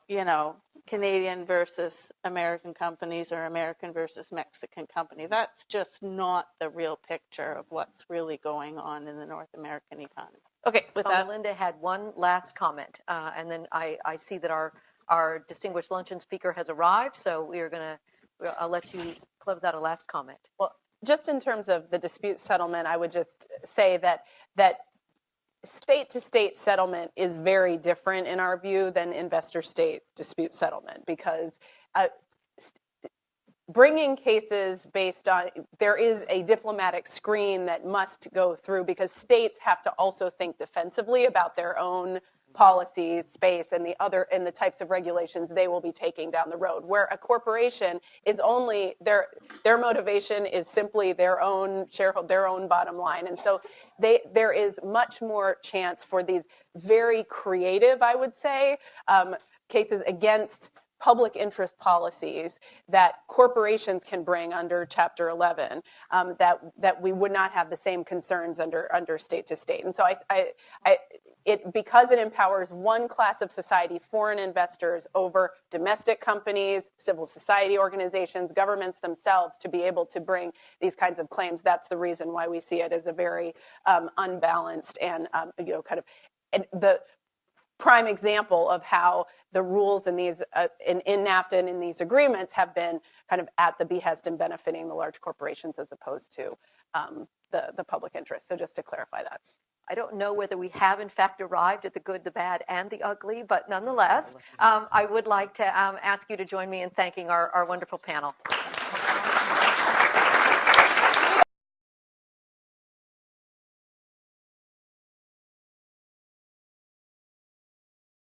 Canadian versus American companies or American versus Mexican company. That's just not the real picture of what's really going on in the North American economy. Okay, with so that. Melinda had one last comment, and then I see that our distinguished luncheon speaker has arrived, so I'll let you close out a last comment. Well, just in terms of the dispute settlement, I would just say that state-to-state settlement is very different in our view than investor-state dispute settlement, because bringing cases based on, there is a diplomatic screen that must go through, because states have to also think defensively about their own policies, space, and the types of regulations they will be taking down the road. Where a corporation is only their motivation is simply their own shareholder, their own bottom line, and so there is much more chance for these very creative, I would say, cases against public interest policies that corporations can bring under Chapter 11, that we would not have the same concerns under state to state. And so because it empowers one class of society, foreign investors, over domestic companies, civil society organizations, governments themselves, to be able to bring these kinds of claims, that's the reason why we see it as a very unbalanced and the prime example of how the rules in these in NAFTA and in these agreements have been kind of at the behest and benefiting the large corporations as opposed to the public interest. So just to clarify that. I don't know whether we have, in fact, arrived at the good, the bad, and the ugly, but nonetheless, I would like to ask you to join me in thanking our wonderful panel.